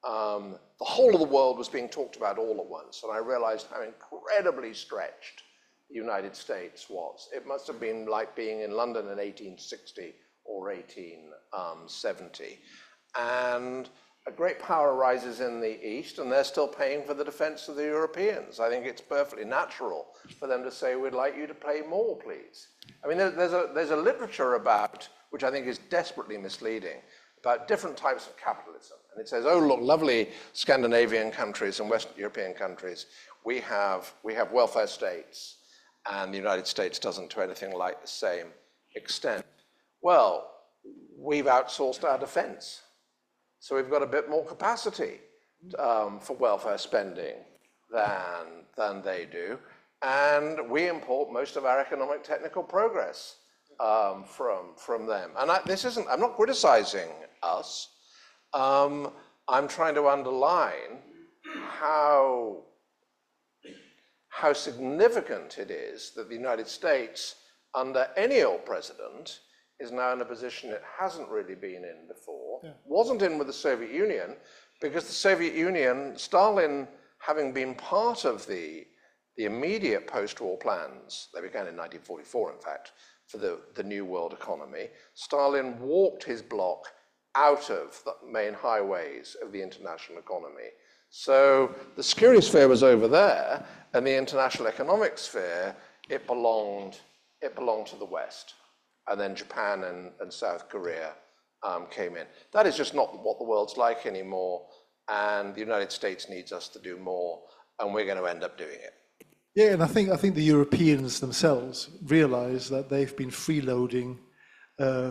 the whole of the world was being talked about all at once. And I realized how incredibly stretched the United States was. It must have been like being in London in 1860 or 1870. And a great power rises in the East, and they're still paying for the defense of the Europeans. I think it's perfectly natural for them to say, we'd like you to pay more, please. I mean, there's a literature about, which I think is desperately misleading, about different types of capitalism. And it says, oh, look, lovely Scandinavian countries and Western European countries, we have welfare states, and the United States doesn't to anything like the same extent. Well, we've outsourced our defense. So we've got a bit more capacity for welfare spending than they do. And we import most of our economic technical progress from them. And I'm not criticizing us. I'm trying to underline how significant it is that the United States, under any old president, is now in a position it hasn't really been in before, wasn't in with the Soviet Union, because the Soviet Union, Stalin having been part of the immediate post-war plans, they began in 1944, in fact, for the New World economy, Stalin walked his bloc out of the main highways of the international economy. So the security sphere was over there, and the international economic sphere, it belonged to the West. And then Japan and South Korea came in. That is just not what the world's like anymore, and the United States needs us to do more, and we're going to end up doing it. Yeah, and I think the Europeans themselves realize that they've been freeloading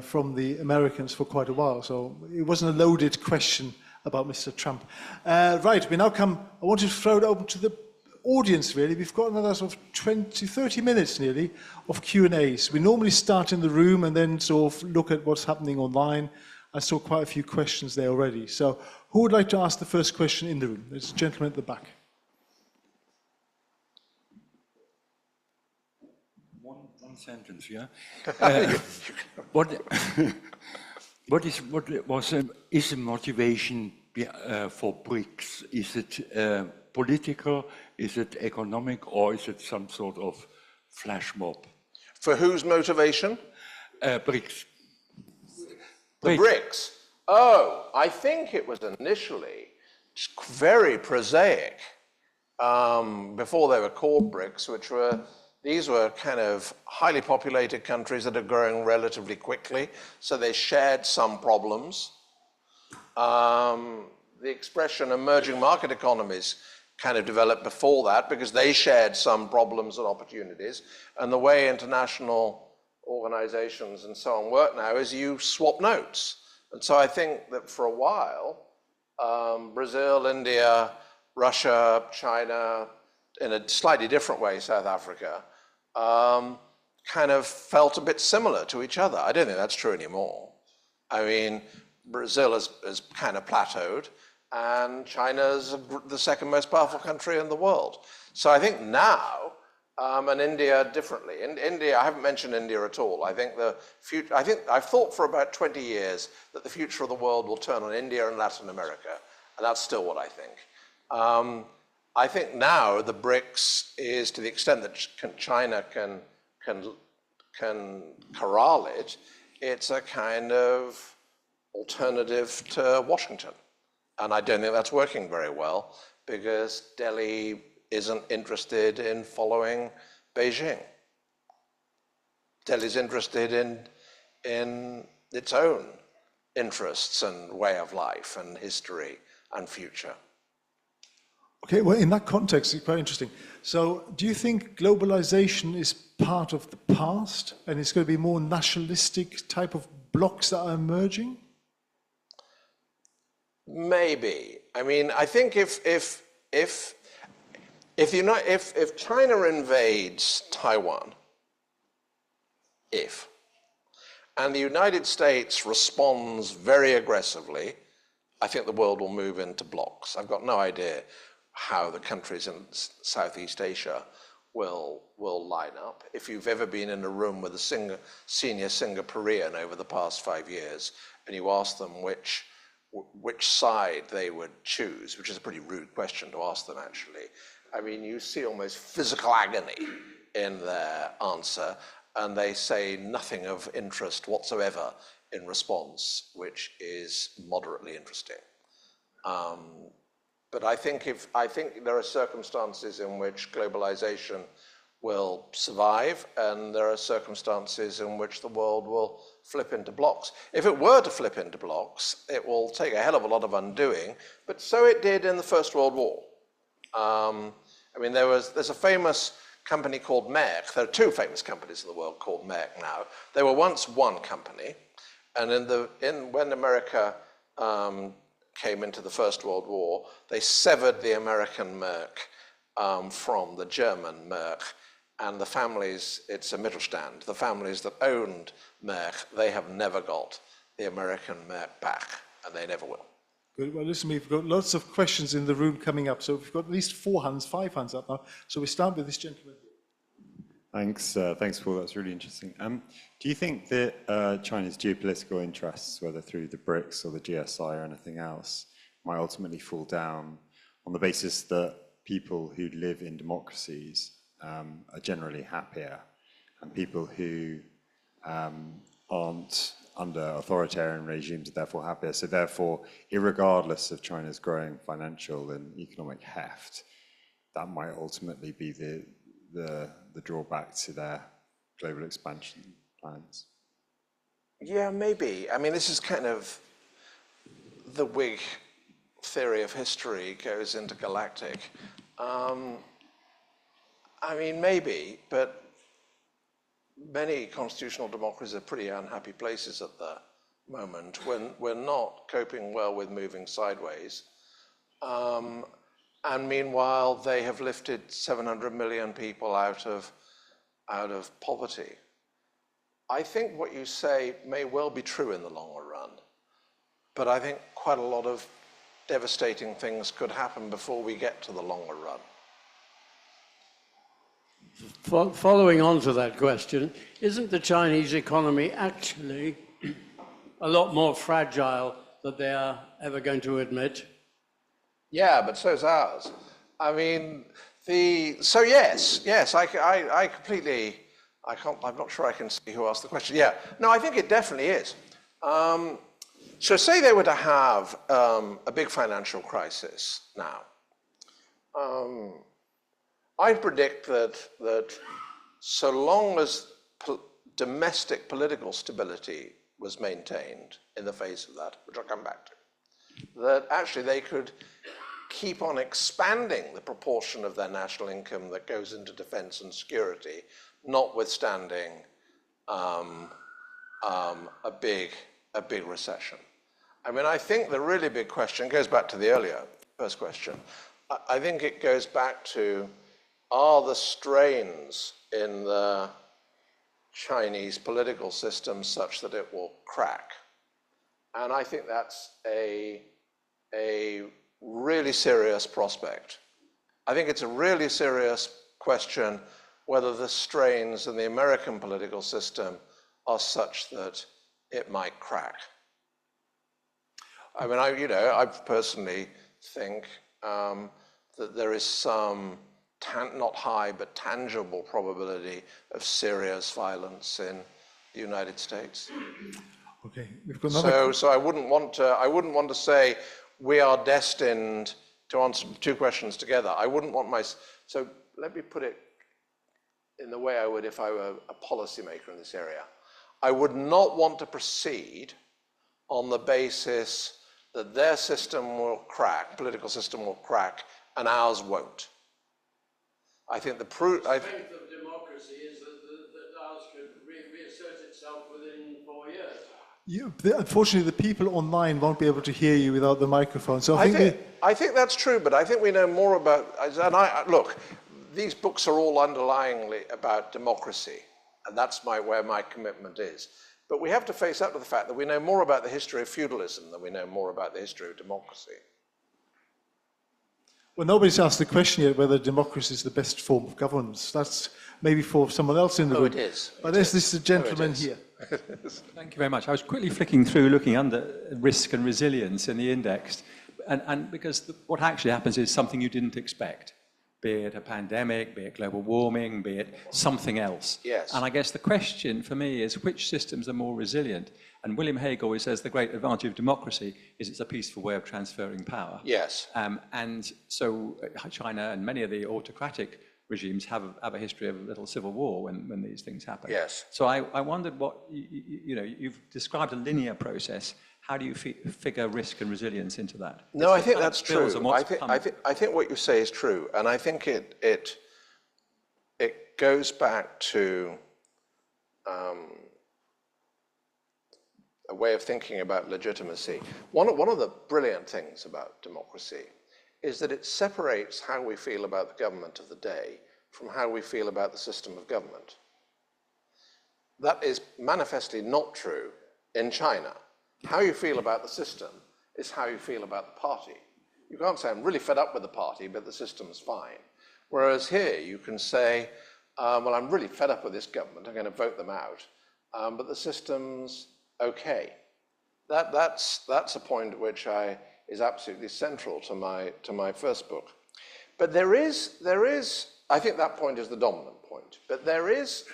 from the Americans for quite a while. So it wasn't a loaded question about Mr. Trump. Right, I want to throw it open to the audience, really. We've got another sort of 30 minutes nearly of Q&As. We normally start in the room and then sort of look at what's happening online. I saw quite a few questions there already. So who would like to ask the first question in the room? There's a gentleman at the back. One sentence, yeah. Is the motivation for BRICS? Is it political? Is it economic? Or is it some sort of flash mob? For whose motivation? BRICS. The BRICS. Oh, I think it was initially very prosaic before they were called BRICS, these were kind of highly populated countries that are growing relatively quickly, so they shared some problems. The expression emerging market economies kind of developed before that because they shared some problems and opportunities. And the way international organizations and so on work now is you swap notes. And so I think that for a while, Brazil, India, Russia, China, in a slightly different way, South Africa, kind of felt a bit similar to each other. I don't think that's true anymore. I mean, Brazil has kind of plateaued, and China's the second most powerful country in the world. So I think now, and India differently. In India, I haven't mentioned India at all. I think I've thought for about 20 years that the future of the world will turn on India and Latin America, and that's still what I think. I think now the BRICS is, to the extent that China can corral it, it's a kind of alternative to Washington. And I don't think that's working very well because Delhi isn't interested in following Beijing. Delhi's interested in its own interests and way of life and history and future. Okay, well, in that context, it's quite interesting. So, do you think globalization is part of the past and it's going to be more nationalistic type of blocs that are emerging? Maybe. I mean, I think if China invades Taiwan, and the United States responds very aggressively, I think the world will move into blocks. I've got no idea how the countries in Southeast Asia will line up. If you've ever been in a room with a senior Singaporean over the past 5 years, and you ask them which side they would choose, which is a pretty rude question to ask them, actually. I mean, you see almost physical agony in their answer, and they say nothing of interest whatsoever in response, which is moderately interesting. But I think there are circumstances in which globalization will survive, and there are circumstances in which the world will flip into blocks. If it were to flip into blocks, it will take a hell of a lot of undoing, but so it did in the First World War. I mean, there's a famous company called Merck. There are two famous companies in the world called Merck now. They were once one company, and when America came into the First World War, they severed the American Merck from the German Merck, and the families, it's a Mittelstand, the families that owned Merck, they have never got the American Merck back, and they never will. Good. Well, listen, we've got lots of questions in the room coming up, so we've got at least 5 hands up now. So we start with this gentleman. Thanks, Paul. That's really interesting. Do you think that China's geopolitical interests, whether through the BRICS or the GSI or anything else, might ultimately fall down on the basis that people who live in democracies are generally happier, and people who aren't under authoritarian regimes are therefore happier? So therefore, irregardless of China's growing financial and economic heft, that might ultimately be the drawback to their global expansion plans. Yeah, maybe. I mean, this is kind of the Whig theory of history goes into galactic. I mean, maybe, but many constitutional democracies are pretty unhappy places at the moment when we're not coping well with moving sideways. And meanwhile, they have lifted 700 million people out of poverty. I think what you say may well be true in the longer run, but I think quite a lot of devastating things could happen before we get to the longer run. Following on to that question, isn't the Chinese economy actually a lot more fragile than they are ever going to admit? Yeah, but so's ours. I mean, so yes, I completely, I'm not sure I can see who asked the question. Yeah, no, I think it definitely is. So say they were to have a big financial crisis now. I predict that so long as domestic political stability was maintained in the face of that, which I'll come back to, that actually they could keep on expanding the proportion of their national income that goes into defense and security, notwithstanding a big recession. I mean, I think the really big question goes back to the earlier first question. I think it goes back to, are the strains in the Chinese political system such that it will crack? And I think that's a really serious prospect. I think it's a really serious question whether the strains in the American political system are such that it might crack. I mean, I personally think that there is some not high but tangible probability of serious violence in the United States. Okay, we've got another. So I wouldn't want to say we are destined to answer two questions together. I wouldn't want so let me put it in the way I would if I were a policymaker in this area. I would not want to proceed on the basis that their system will crack, political system will crack, and ours won't. I think the strength of democracy is that ours could reassert itself within 4 years. Unfortunately, the people online won't be able to hear you without the microphone. So I think that's true, but I think we know more about. And look, these books are all underlyingly about democracy, and that's where my commitment is. But we have to face up to the fact that we know more about the history of feudalism than we know more about the history of democracy. Well, nobody's asked the question yet whether democracy is the best form of governance. That's maybe for someone else in the room. It is. But there's this gentleman here. Thank you very much. I was quickly flicking through, looking under risk and resilience in the index, and because what actually happens is something you didn't expect, be it a pandemic, be it global warming, be it something else. Yes. And I guess the question for me is which systems are more resilient? And William Hague always says the great advantage of democracy is it's a peaceful way of transferring power. Yes. And so China and many of the autocratic regimes have a history of a little civil war when these things happen. Yes. So I wondered what, you've described a linear process. How do you figure risk and resilience into that? No, I think that's true. I think what you say is true, and I think it goes back to a way of thinking about legitimacy. One of the brilliant things about democracy is that it separates how we feel about the government of the day from how we feel about the system of government. That is manifestly not true in China. How you feel about the system is how you feel about the party. You can't say, I'm really fed up with the party, but the system's fine. Whereas here, you can say, well, I'm really fed up with this government, I'm going to vote them out, but the system's okay. That's a point which is absolutely central to my first book. But there is, I think that point is the dominant point, but there is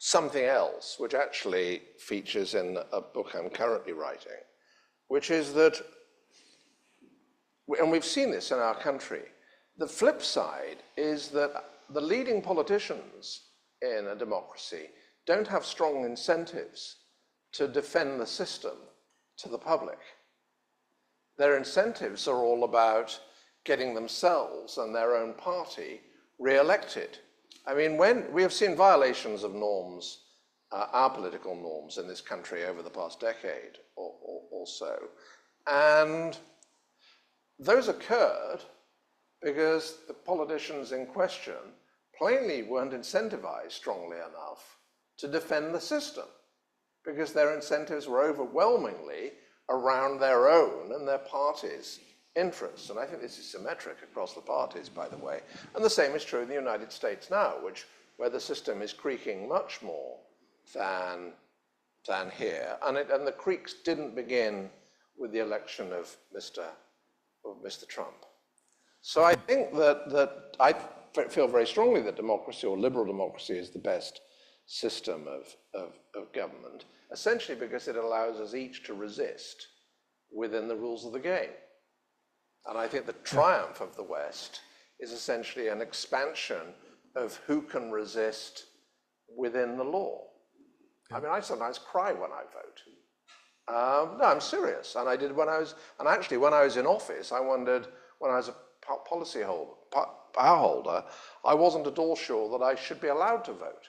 something else which actually features in a book I'm currently writing, which is that, and we've seen this in our country, the flip side is that the leading politicians in a democracy don't have strong incentives to defend the system to the public. Their incentives are all about getting themselves and their own party re-elected. I mean, when we have seen violations of norms, our political norms in this country over the past decade or so, and those occurred because the politicians in question plainly weren't incentivized strongly enough to defend the system, because their incentives were overwhelmingly around their own and their party's interests. And I think this is symmetric across the parties, by the way. And the same is true in the United States now, where the system is creaking much more than here. And the creaks didn't begin with the election of Mr. Trump. So I think that I feel very strongly that democracy, or liberal democracy, is the best system of government, essentially because it allows us each to resist within the rules of the game. And I think the triumph of the West is essentially an expansion of who can resist within the law. I mean, I sometimes cry when I vote. No, I'm serious. And I did when I was in office, I wondered, when I was a policy holder, power holder, I wasn't at all sure that I should be allowed to vote,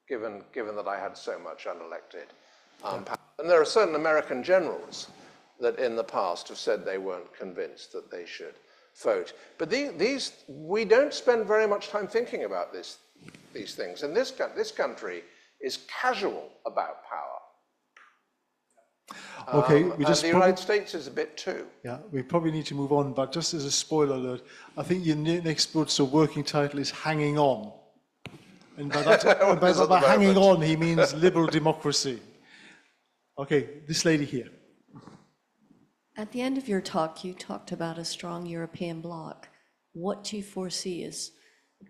given that I had so much unelected power. And there are certain American generals that in the past have said they weren't convinced that they should vote. But we don't spend very much time thinking about these things. And this country is casual about power. Okay, we And just the United States is a bit too. yeah, we probably need to move on, but just as a spoiler alert, I think your next book's working title is Hanging On. And by that, It is at by the hanging moment. on, he means liberal democracy. Okay, this lady here. At the end of your talk, you talked about a strong European bloc. What do you foresee is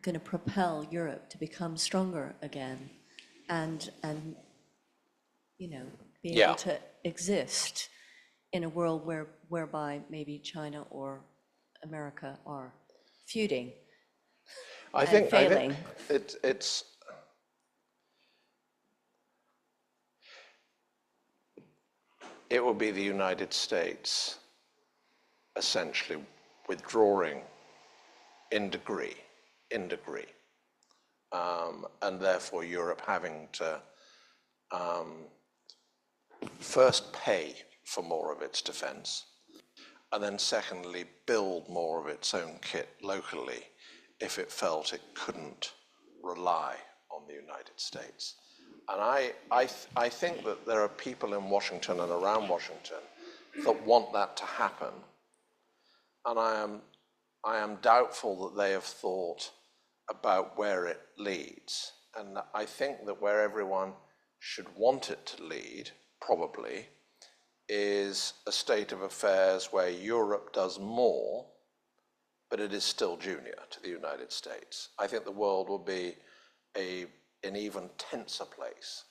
going to propel Europe to become stronger again and you know, be Yeah. able to exist in a world whereby maybe China or America are feuding I and think failing? it will be the United States essentially withdrawing in degree, and therefore Europe having to first pay for more of its defense, and then secondly build more of its own kit locally if it felt it couldn't rely on the United States. And I think that there are people in Washington and around Washington that want that to happen. And I am doubtful that they have thought about where it leads. And I think that where everyone should want it to lead, probably, is a state of affairs where Europe does more, but it is still junior to the United States. I think the world will be an even tenser place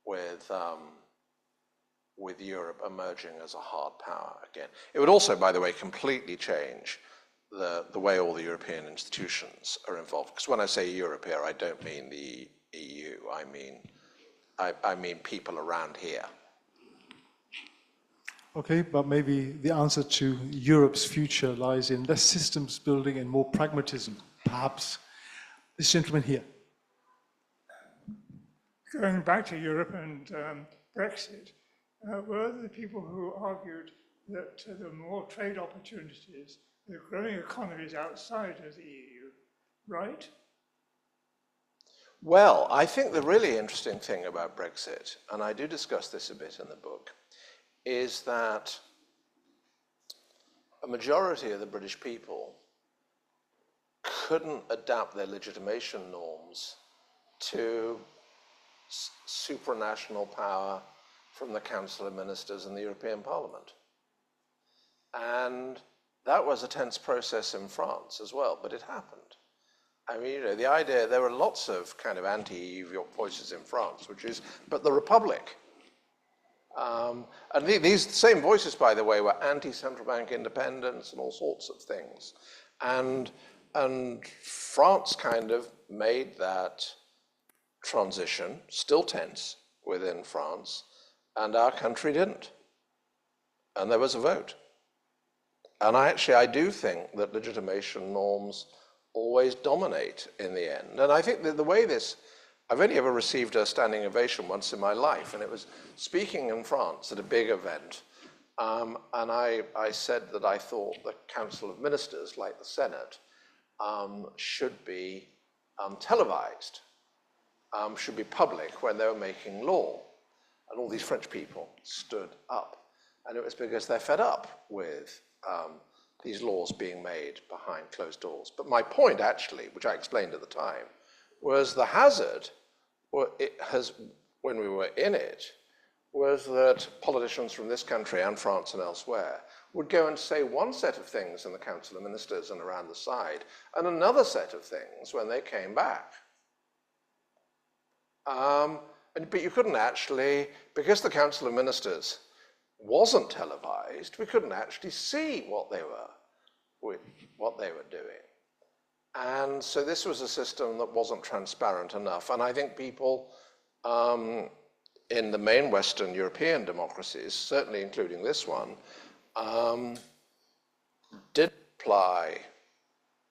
with Europe emerging as a hard power again. It would also, by the way, completely change the way all the European institutions are involved. Because when I say Europe here, I don't mean the EU. I mean people around here. Okay, but maybe the answer to Europe's future lies in less systems building and more pragmatism, perhaps. This gentleman here. Going back to Europe and Brexit, were the people who argued that there were more trade opportunities, the growing economies outside of the EU, right? Well, I think the really interesting thing about Brexit, and I do discuss this a bit in the book, is that a majority of the British people couldn't adapt their legitimation norms to supranational power from the Council of Ministers and the European Parliament. And that was a tense process in France as well, but it happened. I mean, you know, the idea, there were lots of kind of anti-EU voices in France, which is, but the Republic. And these same voices, by the way, were anti-central bank independence and all sorts of things. And France kind of made that transition, still tense within France, and our country didn't. And there was a vote. And I do think that legitimation norms always dominate in the end. And I think that the way this, I've only ever received a standing ovation once in my life, and it was speaking in France at a big event. And I said that I thought the Council of Ministers, like the Senate, should be televised, should be public when they were making law. And all these French people stood up. And it was because they're fed up with these laws being made behind closed doors. But my point, actually, which I explained at the time, was the hazard, when we were in it, was that politicians from this country and France and elsewhere would go and say one set of things in the Council of Ministers and around the side, and another set of things when they came back. But you couldn't actually, because the Council of Ministers wasn't televised, we couldn't actually see what they were doing. And so this was a system that wasn't transparent enough. And I think people in the main Western European democracies, certainly including this one,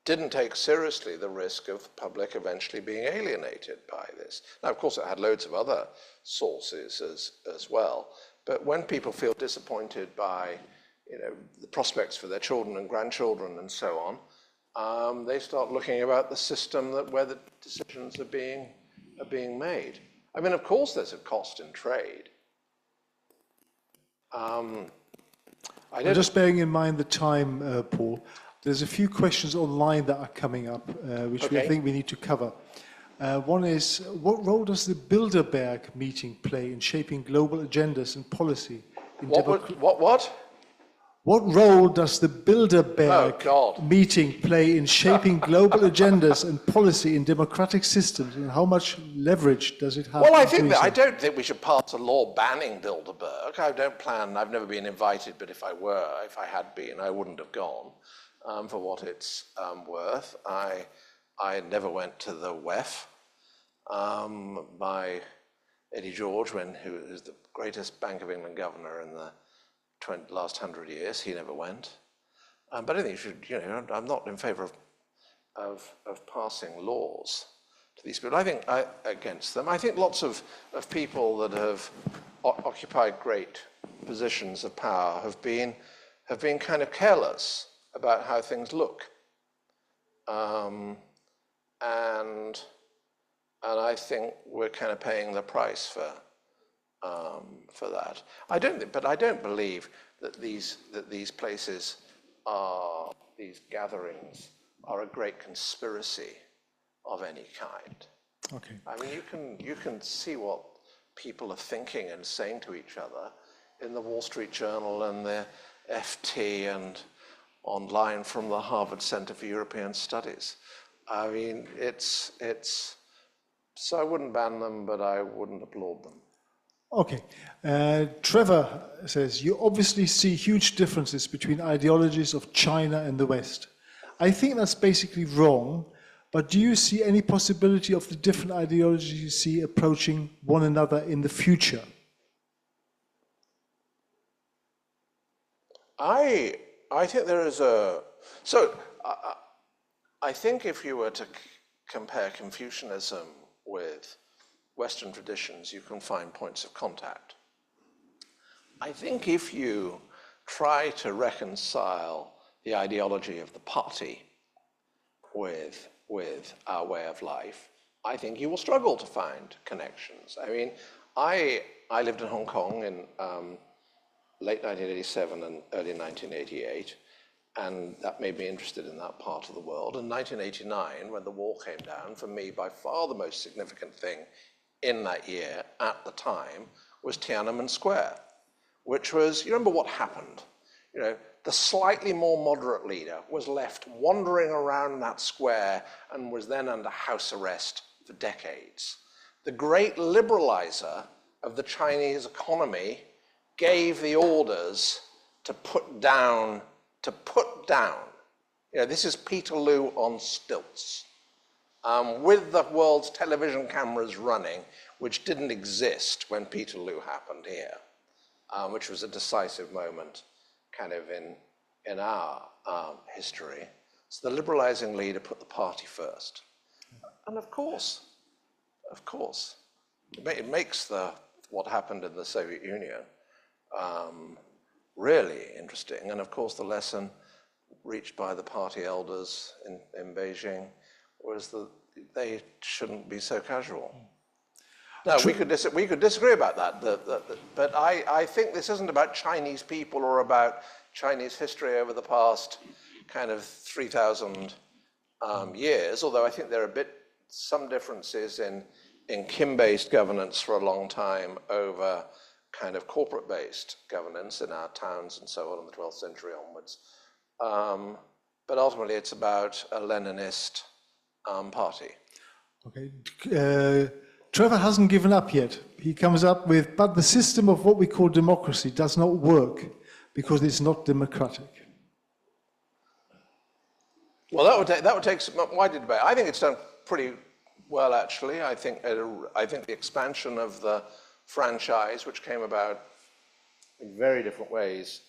didn't take seriously the risk of the public eventually being alienated by this. Now, of course, it had loads of other sources as well. But when people feel disappointed by, you know, the prospects for their children and grandchildren and so on, they start looking about the system where the decisions are being made. I mean, of course, there's a cost in trade. I Well, don't. just bearing in mind the time, Paul, there's a few questions online that are coming up, which I Okay. think we need to cover. One is, what role does the Bilderberg meeting play in shaping global agendas and policy? What role does the Oh, Bilderberg God. meeting play in shaping global agendas and policy in democratic systems, and how much leverage does it have? Well, I in think doing that so? I don't think we should pass a law banning Bilderberg. I don't plan. I've never been invited, but if I had been, I wouldn't have gone. For what it's worth, I never went to the WEF. By Eddie George, who is the greatest Bank of England governor in the last 100 years, he never went. But I think you should. I'm not in favour of passing laws to these people. I think against them. I think lots of people that have occupied great positions of power have been kind of careless about how things look, and I think we're kind of paying the price for that. I don't believe that these places are, these gatherings are a great conspiracy of any kind. Okay. I mean, you can see what people are thinking and saying to each other in the Wall Street Journal and the FT and online from the Harvard Center for European Studies. I mean, it's so I wouldn't ban them, but I wouldn't applaud them. Okay. Trevor says, you obviously see huge differences between ideologies of China and the West. I think that's basically wrong, but do you see any possibility of the different ideologies you see approaching one another in the future? I think there is I think if you were to compare Confucianism with Western traditions, you can find points of contact. I think if you try to reconcile the ideology of the party with our way of life, I think you will struggle to find connections. I mean, I lived in Hong Kong in late 1987 and early 1988, and that made me interested in that part of the world. In 1989, when the wall came down, for me, by far the most significant thing in that year at the time was Tiananmen Square, which was, you remember what happened? The slightly more moderate leader was left wandering around that square and was then under house arrest for decades. The great liberalizer of the Chinese economy gave the orders to put down. This is Peter Liu on stilts, with the world's television cameras running, which didn't exist when Peter Liu happened here, which was a decisive moment kind of in our history. So the liberalizing leader put the party first. And of course, it makes what happened in the Soviet Union really interesting. And of course, the lesson reached by the party elders in Beijing was that they shouldn't be so casual. Now, we could disagree about that, but I think this isn't about Chinese people or about Chinese history over the past kind of 3,000 years, although I think there are some differences in Kim-based governance for a long time over kind of corporate-based governance in our towns and so on in the 12th century onwards. But ultimately, it's about a Leninist party. Okay. Trevor hasn't given up yet. He comes up with, but the system of what we call democracy does not work because it's not democratic. Well, that would take some wider debate. I think it's done pretty well, actually. I think the expansion of the franchise, which came about in very different ways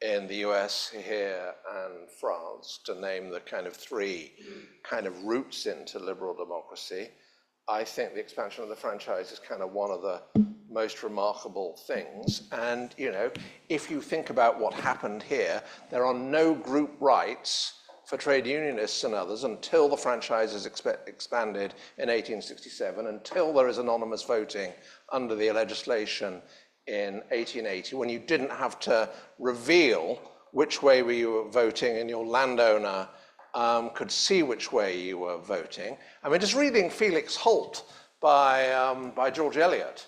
in the US, here, and France, to name the kind of three kind of routes into liberal democracy, I think the expansion of the franchise is kind of one of the most remarkable things. And, if you think about what happened here, there are no group rights for trade unionists and others until the franchise is expanded in 1867, until there is anonymous voting under the legislation in 1880, when you didn't have to reveal which way you were voting, and your landowner could see which way you were voting. I mean, just reading Felix Holt by George Eliot,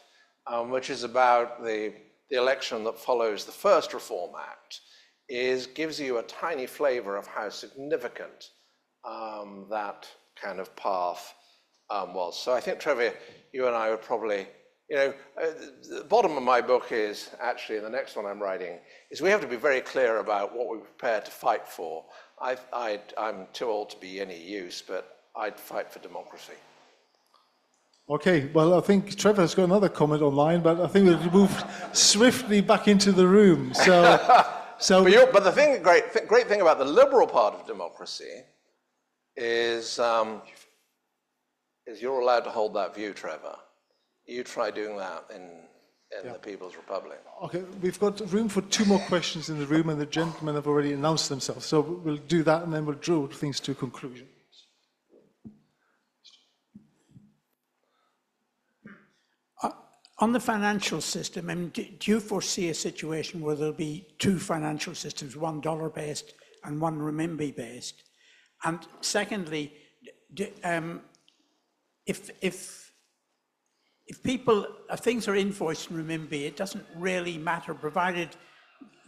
which is about the election that follows the first Reform Act, gives you a tiny flavor of how significant that kind of path was. So I think, Trevor, you and I would probably, the bottom of my book is, actually, in the next one I'm writing, is we have to be very clear about what we're prepared to fight for. I'm too old to be any use, but I'd fight for democracy. Okay, well, I think Trevor's got another comment online, but I think we'll move swiftly back into the room. But the great thing about the liberal part of democracy is you're allowed to hold that view, Trevor. You try doing that in the People's Republic. Okay, we've got room for 2 more questions in the room, and the gentlemen have already announced themselves. So we'll do that, and then we'll draw things to a conclusion. On the financial system, I mean, do you foresee a situation where there'll be 2 financial systems, one dollar-based and one renminbi-based? And secondly, if things are invoiced in renminbi, it doesn't really matter, provided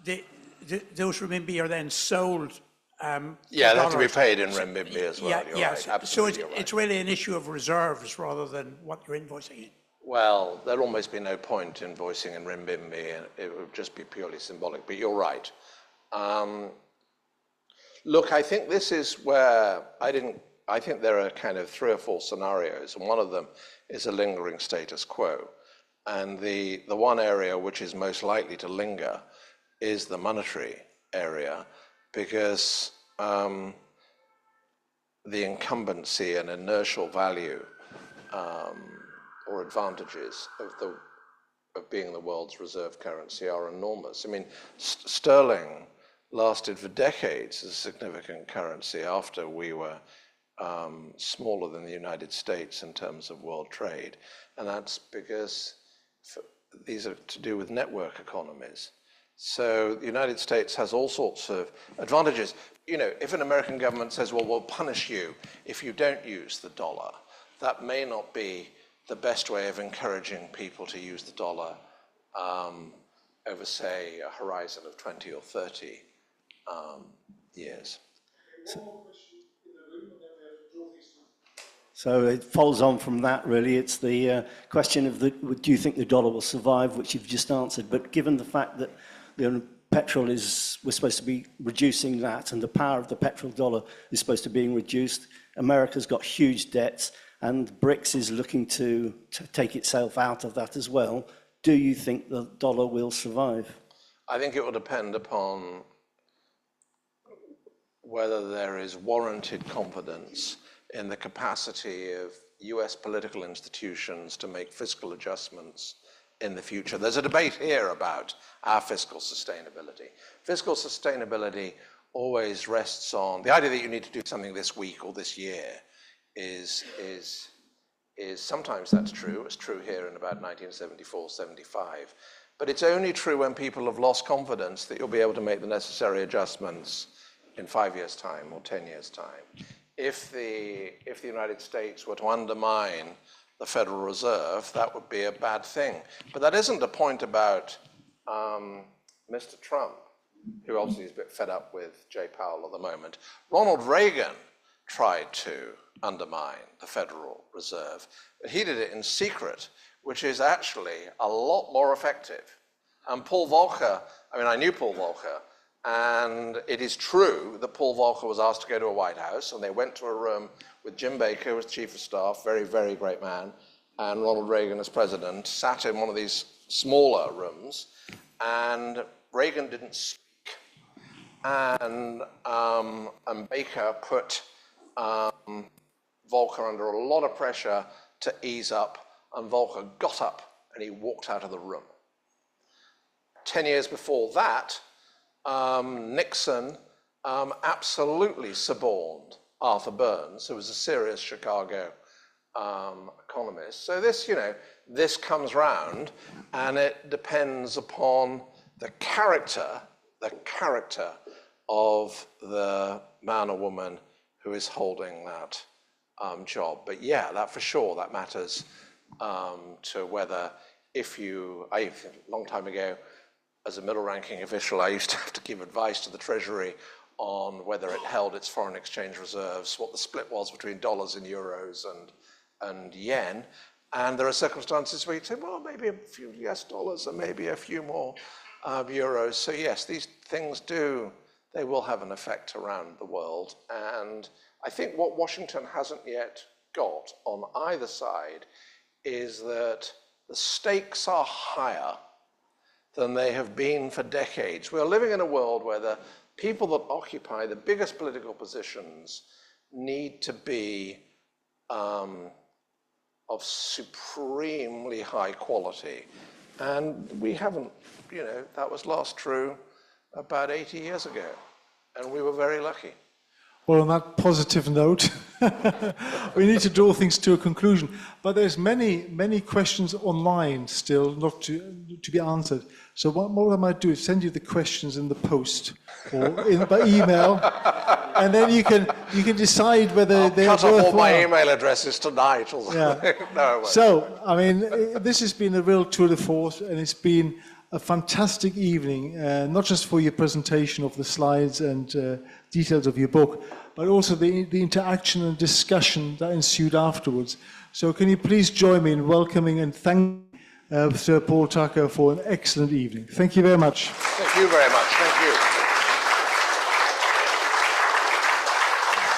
those renminbi are then sold. They have to be paid in renminbi as well. Yeah, right. so Absolutely, it's really an issue of reserves rather than what you're invoicing in. Well, there'd almost be no point invoicing in renminbi, and it would just be purely symbolic, but you're right. Look, I think this is where I think there are kind of 3 or 4 scenarios, and one of them is a lingering status quo. And the one area which is most likely to linger is the monetary area, because the incumbency and inertial value or advantages of being the world's reserve currency are enormous. I mean, sterling lasted for decades as a significant currency after we were smaller than the United States in terms of world trade. And that's because these are to do with network economies. So the United States has all sorts of advantages. If an American government says, well, we'll punish you if you don't use the dollar, that may not be the best way of encouraging people to use the dollar over, say, a horizon of 20 or 30 years. So it follows on from that, really. It's the question of do you think the dollar will survive, which you've just answered. But given the fact that petrol we're supposed to be reducing that, and the power of the petrol dollar is supposed to be being reduced, America's got huge debts, and BRICS is looking to take itself out of that as well. Do you think the dollar will survive? I think it will depend upon whether there is warranted confidence in the capacity of US political institutions to make fiscal adjustments in the future. There's a debate here about our fiscal sustainability. Fiscal sustainability always rests on the idea that you need to do something this week or this year. Is sometimes that's true. It was true here in about 1974, 75. But it's only true when people have lost confidence that you'll be able to make the necessary adjustments in 5 years' time or 10 years' time. If the United States were to undermine the Federal Reserve, that would be a bad thing. But that isn't the point about Mr. Trump, who obviously is a bit fed up with Jay Powell at the moment. Ronald Reagan tried to undermine the Federal Reserve, but he did it in secret, which is actually a lot more effective. And Paul Volcker, I knew Paul Volcker, and it is true that Paul Volcker was asked to go to a White House, and they went to a room with Jim Baker, who was chief of staff, very, very great man, and Ronald Reagan as president, sat in one of these smaller rooms, and Reagan didn't speak. And Baker put Volcker under a lot of pressure to ease up, and Volcker got up and he walked out of the room. 10 years before that, Nixon absolutely suborned Arthur Burns, who was a serious Chicago economists. So this, this comes round, and it depends upon the character of the man or woman who is holding that job. But yeah, that for sure, that matters to whether a long time ago, as a middle-ranking official, I used to have to give advice to the Treasury on whether it held its foreign exchange reserves, what the split was between dollars and euros and yen. And there are circumstances where you say, well, maybe a few US dollars and maybe a few more euros. So yes, these things they will have an effect around the world. And I think what Washington hasn't yet got on either side is that the stakes are higher than they have been for decades. We're living in a world where the people that occupy the biggest political positions need to be of supremely high quality. And we haven't, that was last true about 80 years ago. And we were very lucky. Well, on that positive note, we need to draw things to a conclusion. But there's many questions online still not to be answered. So what I might do is send you the questions in the post or by email, and then you can decide whether they're cut off all my worthwhile. email addresses tonight or something. Yeah. No, I won't. So, I mean, this has been a real tour de force, and it's been a fantastic evening, not just for your presentation of the slides and details of your book, but also the interaction and discussion that ensued afterwards. So can you please join me in welcoming and thanking Sir Paul Tucker for an excellent evening. Thank you very much. Thank you very much. Thank you.